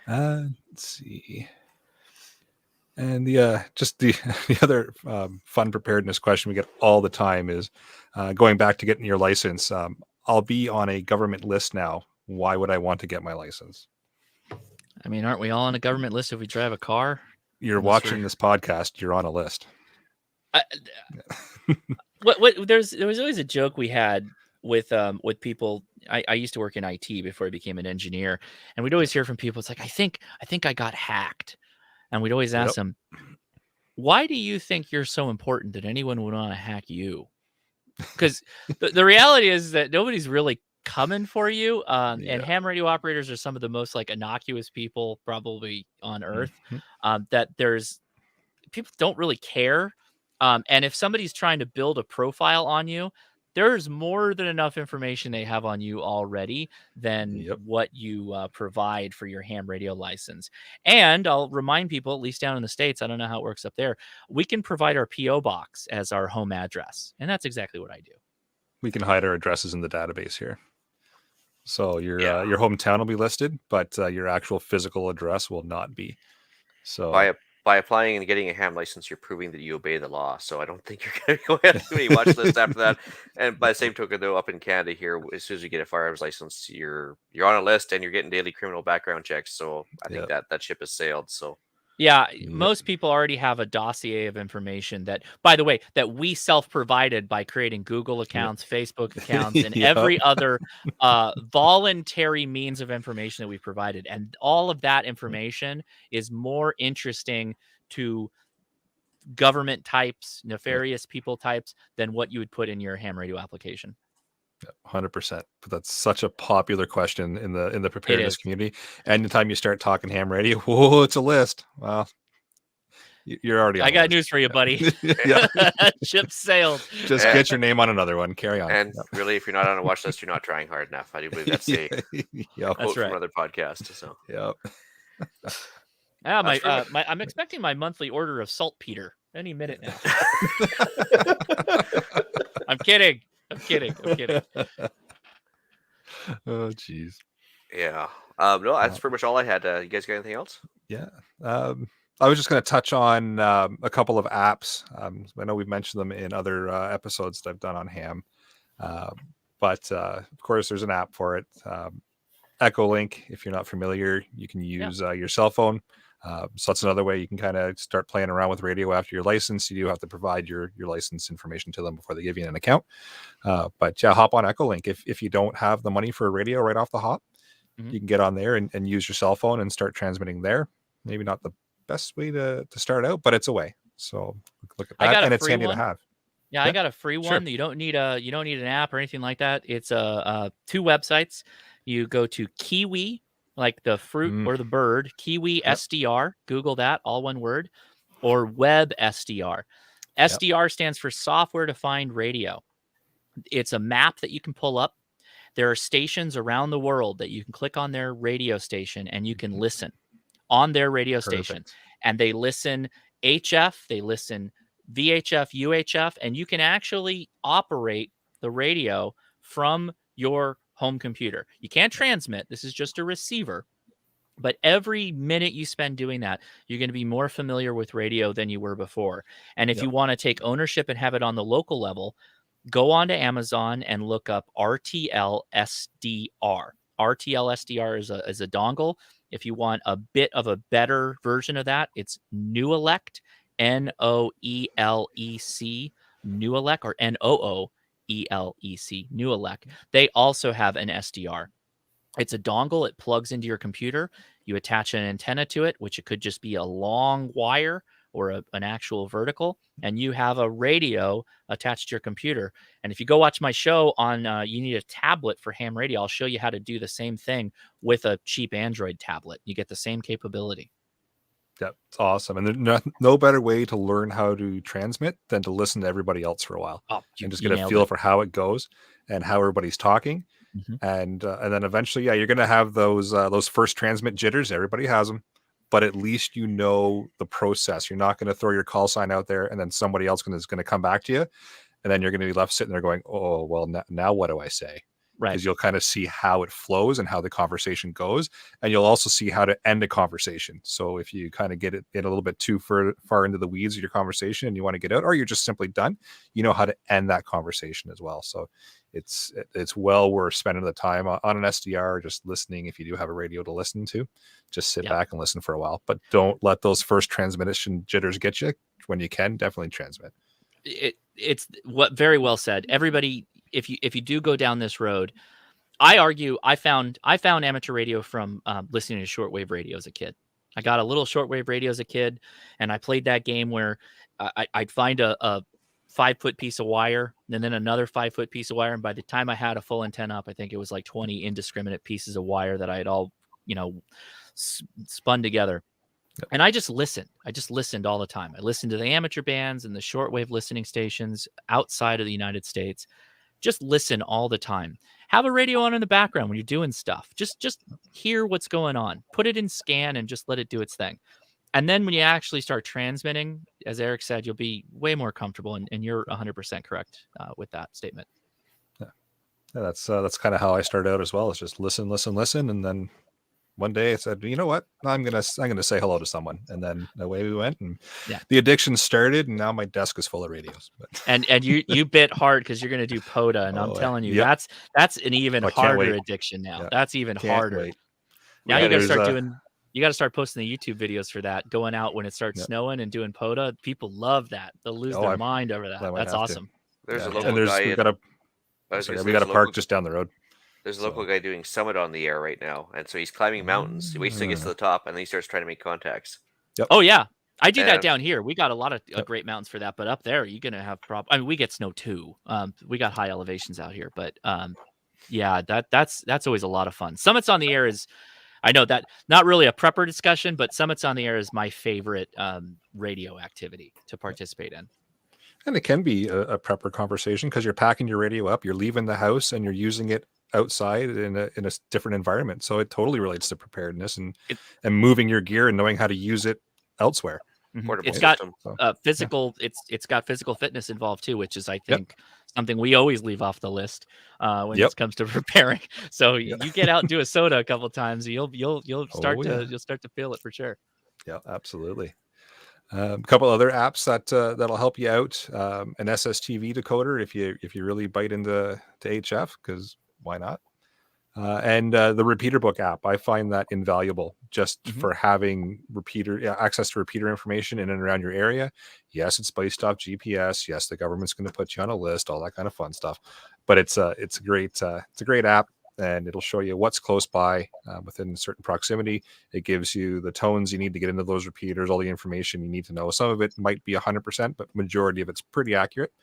Let's see. And the other fun preparedness question we get all the time is going back to getting your license. I'll be on a government list now. Why would I want to get my license? I mean, aren't we all on a government list if we drive a car? You're watching this podcast. You're on a list. There was always a joke we had with people. I used to work in IT before I became an engineer, and we'd always hear from people. It's like, I think I got hacked, and we'd always ask them, why do you think you're so important that anyone would want to hack you? Because the reality is that nobody's really coming for you. And ham radio operators are some of the most innocuous people probably on earth. That people don't really care. And if somebody's trying to build a profile on you, there's more than enough information they have on you already than what you provide for your ham radio license. And I'll remind people, at least down in the States, I don't know how it works up there, we can provide our P.O. box as our home address. And that's exactly what I do. We can hide our addresses in the database here. So your hometown will be listed, but your actual physical address will not be. So by applying and getting a ham license, you're proving that you obey the law. So I don't think you're going to go ahead and do any watch list after that. And by the same token, though, up in Canada here, as soon as you get a firearms license, you're on a list and you're getting daily criminal background checks. So I think that ship has sailed. So yeah, most people already have a dossier of information that, by the way, that we self-provided by creating Google accounts, Facebook accounts, and every other voluntary means of information that we provided. And all of that information is more interesting to government types, nefarious people types, than what you would put in your ham radio application. 100%. But that's such a popular question in the preparedness is. community. Anytime you start talking ham radio, whoa, it's a list. Well, you're already on I the got list. news for you, buddy. Yeah. Ship sailed. Just get your name on another one. Carry on. And really, if you're not on a watch list, you're not trying hard enough. I do believe that's a Yep. quote from right. another podcast. So Yep. Yeah, That's I'm expecting my monthly order of saltpeter any minute now. I'm kidding. I'm kidding. Oh, jeez. yeah, no, that's pretty much all I had. You guys got anything else? Yeah. I was just going to touch on a couple of apps. I know we've mentioned them in other episodes that I've done on ham. But of course, there's an app for it. Echolink, if you're not familiar, you can use your cell phone. So that's another way you can kind of start playing around with radio after your license. You do have to provide your license information to them before they give you an account. But yeah, hop on Echolink. If you don't have the money for a radio right off the hop, you can get on there and use your cell phone and start transmitting there. Maybe not the best way to start out, but it's a way. So look at that, and it's handy to have. Yeah, I got a free one. Sure. You don't need an app or anything like that. It's two websites. You go to Kiwi, like the fruit or the bird, Kiwi SDR. Google that, all one word, or Web SDR. SDR stands for Software Defined Radio. It's a map that you can pull up. There are stations around the world that you can click on their radio station and you can listen on their radio station. And they listen HF, they listen VHF, UHF, and you can actually operate the radio from your home computer. You can't transmit. This is just a receiver. But every minute you spend doing that, you're going to be more familiar with radio than you were before. And if you want to take ownership and have it on the local level, go on to Amazon and look up RTL SDR. RTL SDR is a dongle. If you want a bit of a better version of that, it's Noelec, Noelec, Noelec, or Noolec, Noelec. They also have an SDR. It's a dongle. It plugs into your computer. You attach an antenna to it, which it could just be a long wire or an actual vertical, and you have a radio attached to your computer. And if you go watch my show on You Need a Tablet for Ham Radio, I'll show you how to do the same thing with a cheap Android tablet. You get the same capability. That's awesome. And there's no better way to learn how to transmit than to listen to everybody else for a while and just get a feel for how it goes and how everybody's talking. And then eventually, you're going to have those first transmit jitters. Everybody has them. But at least you know the process. You're not going to throw your call sign out there and then somebody else is going to come back to you. And then you're going to be left sitting there going, oh, well, now what do I say? Right. Because you'll kind of see how it flows and how the conversation goes. And you'll also see how to end a conversation. So if you kind of get it in a little bit too far into the weeds of your conversation and you want to get out, or you're just simply done, you know how to end that conversation as well. So it's well worth spending the time on an SDR, just listening. If you do have a radio to listen to, just sit back and listen for a while, but don't let those first transmission jitters get you. When you can, definitely transmit. It's what very well said. Everybody, if you do go down this road, I argue I found amateur radio from listening to shortwave radio as a kid. I got a little shortwave radio as a kid, and I played that game where I'd find a 5-foot piece of wire and then another 5-foot piece of wire. And by the time I had a full antenna up, I think it was like 20 indiscriminate pieces of wire that I had all, spun together. And I just listened. I just listened all the time. I listened to the amateur bands and the shortwave listening stations outside of the United States. Just listen all the time. Have a radio on in the background when you're doing stuff. Just hear what's going on. Put it in scan and just let it do its thing. And then when you actually start transmitting, as Eric said, you'll be way more comfortable. And you're 100% correct with that statement. Yeah, that's kind of how I started out as well. It's just listen, and then one day I said, you know what, I'm gonna say hello to someone, and then away we went. And the addiction started, and now my desk is full of radios. But and you bit hard because you're gonna do POTA, and I'm telling you, that's an even harder addiction now. Yeah. That's even harder. Wait. Now you gotta start doing. You got to start posting the YouTube videos for that, going out when it starts snowing and doing POTA. People love that. They'll lose their mind over that. That's awesome. There's a local guy. We got a park just down the road. There's a local guy doing Summit on the air right now. And so he's climbing mountains. He waits till he gets to the top and then he starts trying to make contacts. Yep. Oh, yeah. I do that And- down here. We got a lot of Yep. great mountains for that, but up there you're gonna have I mean, we get snow too. We got high elevations out here, but yeah, that's always a lot of fun. Summits on the Air is, I know that not really a prepper discussion, but Summits on the Air is my favorite radio activity to participate in. And it can be a prepper conversation because you're packing your radio up, you're leaving the house, and you're using it outside in a different environment. So it totally relates to preparedness and moving your gear and knowing how to use it elsewhere. Portable It's got system. So, physical. It's got physical fitness involved too, which is I think something we always leave off the list when it comes to preparing. So you get out and do a soda a couple times, you'll start you'll start to feel it for sure. Yeah, absolutely. A couple other apps that'll help you out. An SSTV decoder if you really bite into HF, because why not? And the repeater book app, I find that invaluable just for having access to repeater information in and around your area. Yes, it's based off GPS. Yes, the government's going to put you on a list, all that kind of fun stuff. But it's a great app, and it'll show you what's close by within a certain proximity. It gives you the tones you need to get into those repeaters, all the information you need to know. Some of it might be 100%, but majority of it's pretty accurate.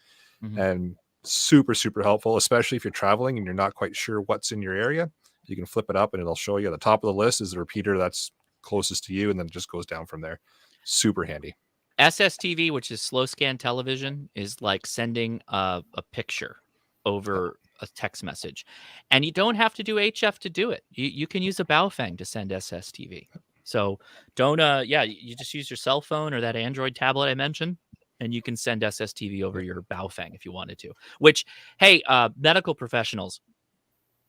And super, super helpful, especially if you're traveling and you're not quite sure what's in your area. You can flip it up and it'll show you at the top of the list is the repeater that's closest to you, and then it just goes down from there. Super handy. SSTV, which is slow scan television, is like sending a picture over a text message, and you don't have to do HF to do it. You can use a Baofeng to send SSTV. So don't you just use your cell phone or that Android tablet I mentioned, and you can send SSTV over your Baofeng if you wanted to. Which, hey, medical professionals,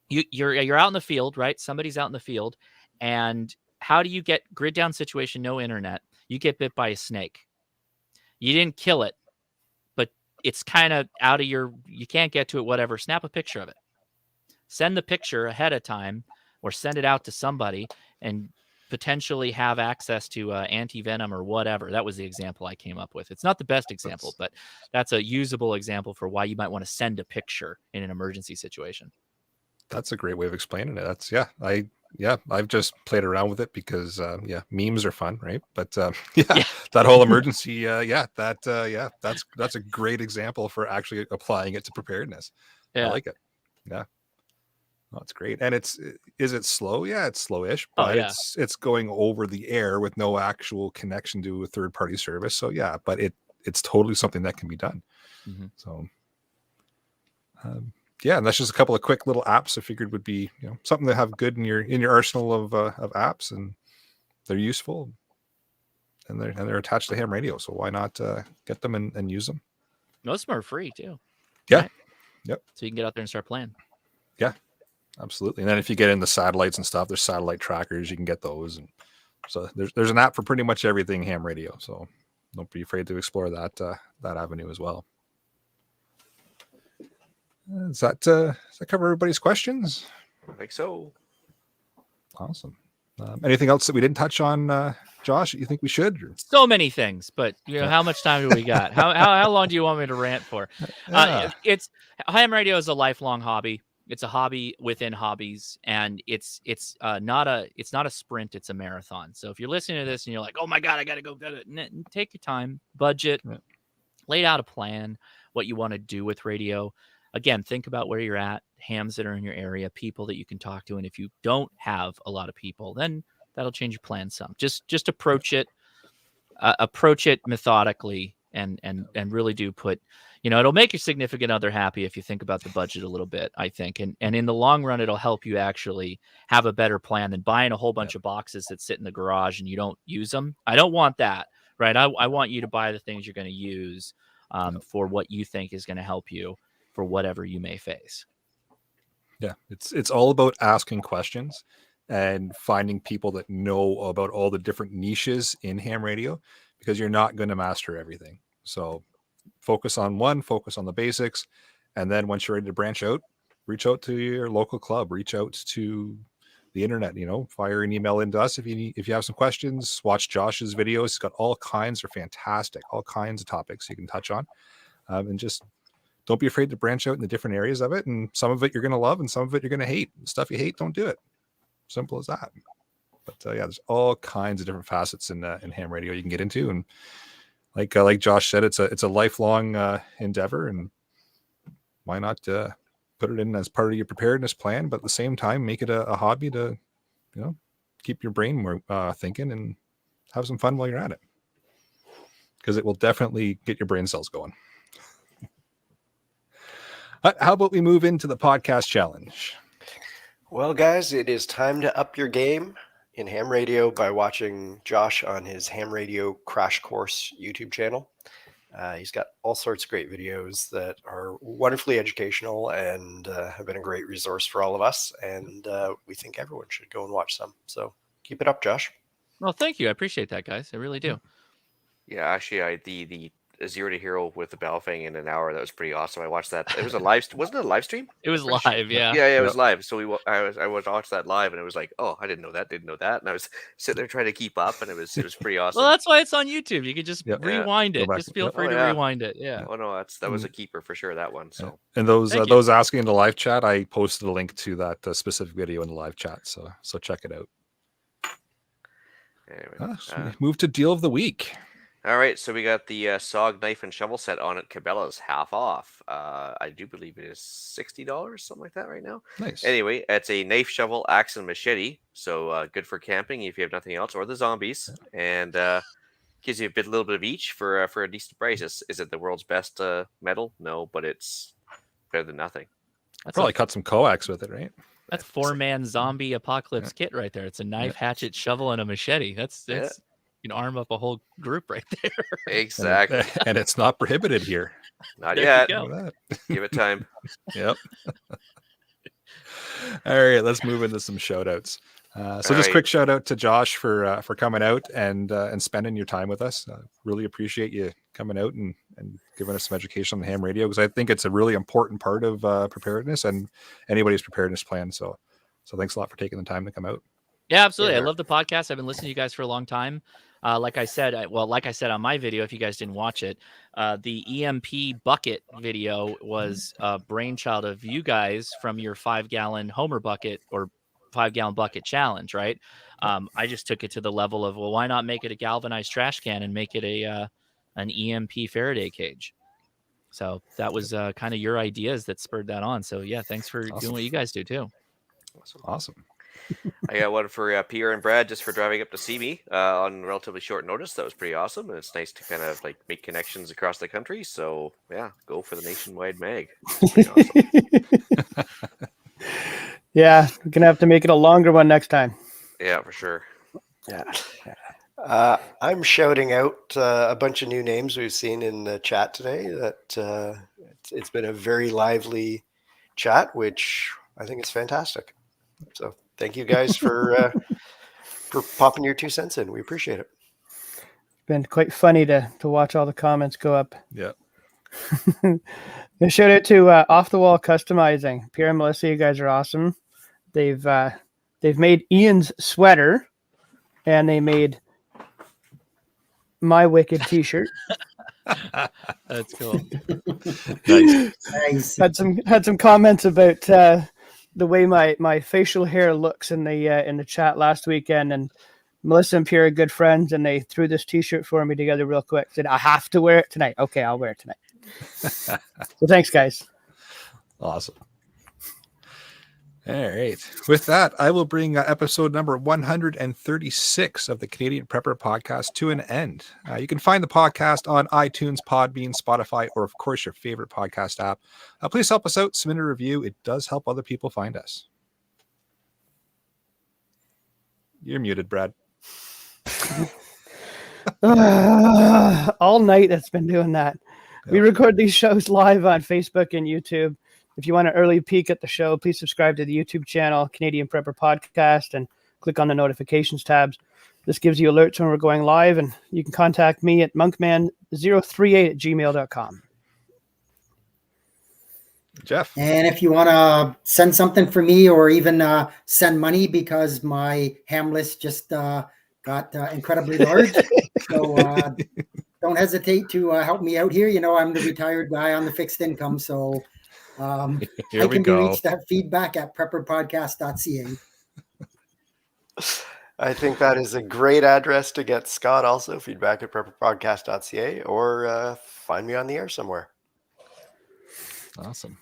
you're out in the field, right? Somebody's out in the field, and how do you get grid down situation, no internet? You get bit by a snake. You didn't kill it, but it's kind of out of you can't get to it, whatever. Snap a picture of it. Send the picture ahead of time or send it out to somebody and potentially have access to anti-venom or whatever. That was the example I came up with. It's not the best example, but that's a usable example for why you might want to send a picture in an emergency situation. That's a great way of explaining it. That's I've just played around with it because memes are fun, right? But that whole emergency that's a great example for actually applying it to preparedness. I like it. That's great. And is it slow? Yeah, it's slowish, but it's going over the air with no actual connection to a third party service. So but it's totally something that can be done. So and that's just a couple of quick little apps I figured would be something to have good in your arsenal of apps, and they're useful, and they're attached to ham radio. So why not get them and use them? Most of them are free too. Yeah. Right? Yep. So you can get out there and start playing. Yeah, absolutely. And then if you get into satellites and stuff, there's satellite trackers. You can get those, and so there's an app for pretty much everything ham radio. So don't be afraid to explore that avenue as well. Does that cover everybody's questions? I think so. Awesome. Anything else that we didn't touch on, Josh, that you think we should? So many things, but how much time do we got? How long do you want me to rant for? It's ham radio is a lifelong hobby. It's a hobby within hobbies, and it's not a sprint. It's a marathon. So if you're listening to this and you're like, oh my God, I got to go, take your time, budget, lay out a plan, what you want to do with radio. Again, think about where you're at, hams that are in your area, people that you can talk to. And if you don't have a lot of people, then that'll change your plan some. Just approach it methodically and really do put, it'll make your significant other happy if you think about the budget a little bit, I think. And in the long run, it'll help you actually have a better plan than buying a whole bunch of boxes that sit in the garage and you don't use them. I don't want that, right? I want you to buy the things you're going to use for what you think is going to help you for whatever you may face. Yeah, it's all about asking questions and finding people that know about all the different niches in ham radio, because you're not going to master everything. So focus on the basics, and then once you're ready to branch out, reach out to your local club, reach out to the internet, fire an email into us if you have some questions. Watch Josh's videos. He's got all kinds, they're fantastic, all kinds of topics you can touch on, and just don't be afraid to branch out in the different areas of it. And some of it you're going to love and some of it you're going to hate. The stuff you hate, don't do it. Simple as that. But yeah, there's all kinds of different facets in ham radio you can get into, and like Josh said, it's a lifelong endeavor, and why not put it in as part of your preparedness plan, but at the same time make it a hobby to keep your brain more thinking and have some fun while you're at it, because it will definitely get your brain cells going. How about we move into the podcast challenge? Well, guys, it is time to up your game in ham radio by watching Josh on his Ham Radio Crash Course YouTube channel. He's got all sorts of great videos that are wonderfully educational and have been a great resource for all of us. And we think everyone should go and watch some. So keep it up, Josh. Well, thank you. I appreciate that, guys. I really do. Yeah, actually, the 0 to Hero with the Balfang in an hour, that was pretty awesome. I watched that. It was a live. Wasn't it a live stream? It was Pretty sure. live, yeah. Yeah, it was live. So I watched that live, and it was like, oh, I didn't know that, and I was sitting there trying to keep up, and it was pretty awesome. Well, that's why it's on YouTube. You can just rewind it. back. Just feel Yep. free to rewind it. Yeah. Oh no, that was a keeper for sure. That one. So And those Thank you. those asking in the live chat, I posted a link to that specific video in the live chat, so check it out. anyway, So we move to deal of the week. all right. So we got the SOG knife and shovel set on at Cabela's, half off. I do believe it is $60, something like that, right now. Nice. Anyway, it's a knife, shovel, axe, and machete. So good for camping if you have nothing else, or the zombies, and gives you a little bit of each for a decent price. Is it the world's best metal? No, but it's better than nothing. That's Probably a, cut some coax with it, right? that's 4-man zombie apocalypse kit right there. It's a knife, hatchet, shovel, and a machete. That's Yeah. you can arm up a whole group right there. Exactly. And it's not prohibited here. Not There yet. you go. Look at that. Give it time. Yep. All right, let's move into some shout outs. So All just right. quick shout out to Josh for coming out and spending your time with us. Really appreciate you coming out and giving us some education on the ham radio, because I think it's a really important part of preparedness and anybody's preparedness plan. So thanks a lot for taking the time to come out. Yeah, absolutely. Yeah. I love the podcast. I've been listening to you guys for a long time. Like I said on my video, if you guys didn't watch it, the EMP bucket video was a brainchild of you guys from your 5-gallon Homer bucket or 5-gallon bucket challenge, right? I just took it to the level of, well, why not make it a galvanized trash can and make it an EMP Faraday cage? So that was kind of your ideas that spurred that on. So yeah, thanks for doing what you guys do too. Awesome. I got one for Pierre and Brad, just for driving up to see me on relatively short notice. That was pretty awesome, and it's nice to kind of like make connections across the country. So yeah, go for the nationwide mag. Pretty awesome. Yeah, we're gonna have to make it a longer one next time. Yeah, for sure. Yeah. I'm shouting out a bunch of new names we've seen in the chat today. That it's been a very lively chat, which I think is fantastic. So thank you guys for popping your 2 cents in. We appreciate it. It's been quite funny to watch all the comments go up. Yeah. A shout out to Off the Wall Customizing. Pierre and Melissa, you guys are awesome. They've made Ian's sweater, and they made my Wicked t-shirt. That's cool. Nice. Nice. Had some comments about the way my facial hair looks in the chat last weekend, and Melissa and Pierre are good friends, and they threw this t-shirt for me together real quick. Said, I have to wear it tonight. Okay, I'll wear it tonight. So thanks, guys. Awesome. All right. With that, I will bring episode number 136 of the Canadian Prepper Podcast to an end. You can find the podcast on iTunes, Podbean, Spotify, or of course your favorite podcast app. Please help us out. Submit a review. It does help other people find us. You're muted, Brad. All night that's been doing that. We record these shows live on Facebook and YouTube. If you want an early peek at the show, please subscribe to the YouTube channel, Canadian Prepper Podcast, and click on the notifications tabs. This gives you alerts when we're going live, and you can contact me at monkman038@gmail.com. Jeff. And if you want to send something for me, or even send money, because my ham list just got incredibly large. So don't hesitate to help me out here. You know, I'm the retired guy on the fixed income. So Here I we can be go. reached at feedback@prepperpodcast.ca. I think that is a great address to get Scott also, feedback at prepperpodcast.ca, or find me on the air somewhere. Awesome.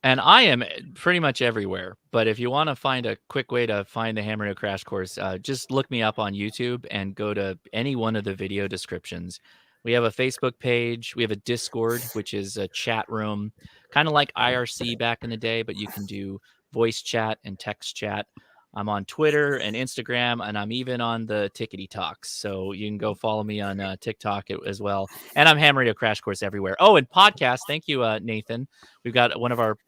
And I am pretty much everywhere. But if you want to find a quick way to find the Hammer Radio Crash Course, just look me up on YouTube and go to any one of the video descriptions. We have a Facebook page. We have a Discord, which is a chat room, kind of like IRC back in the day, but you can do voice chat and text chat. I'm on Twitter and Instagram, and I'm even on the Tickety Talks. So you can go follow me on TikTok as well. And I'm Ham Radio Crash Course everywhere. Oh, and podcast. Thank you, Nathan. We've got one of our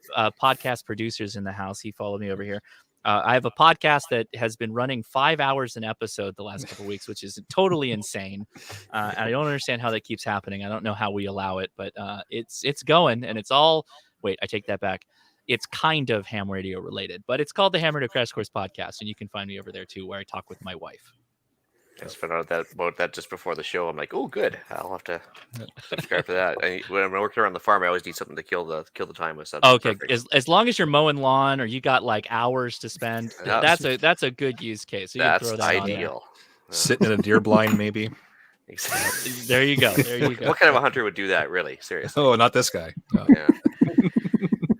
podcast producers in the house. He followed me over here. I have a podcast that has been running 5 hours an episode the last couple of weeks, which is totally insane. And I don't understand how that keeps happening. I don't know how we allow it, but it's going, and it's all. Wait, I take that back. It's kind of ham radio related, but it's called the Ham Radio Crash Course Podcast, and you can find me over there too, where I talk with my wife. I just found out about that just before the show. I'm like, oh, good. I'll have to subscribe for that. When I'm working around the farm, I always need something to kill the time with. Okay, as long as you're mowing lawn or you got like hours to spend, that's a good use case. So you that's can throw that ideal. Sitting in a deer blind, maybe. Exactly. There you go. There you go. What kind of a hunter would do that? Really, seriously. Oh, not this guy. No. Yeah.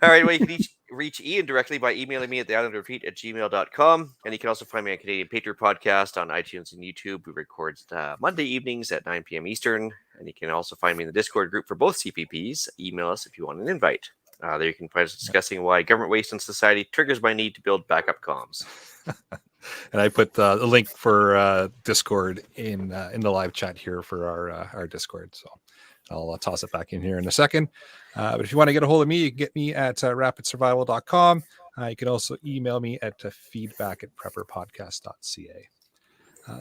All right, well, you can reach Ian directly by emailing me at theislandrepeat@gmail.com. And you can also find me on Canadian Patriot Podcast on iTunes and YouTube. We record Monday evenings at 9 p.m. Eastern. And you can also find me in the Discord group for both CPPs. Email us if you want an invite. There you can find us discussing why government waste in society triggers my need to build backup comms. And I put the link for Discord in the live chat here for our Discord. So I'll toss it back in here in a second. But if you want to get a hold of me, you can get me at rapidsurvival.com. You can also email me at feedback@prepperpodcast.ca.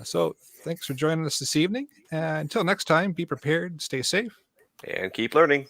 So thanks for joining us this evening. Until next time, be prepared, stay safe, And keep learning.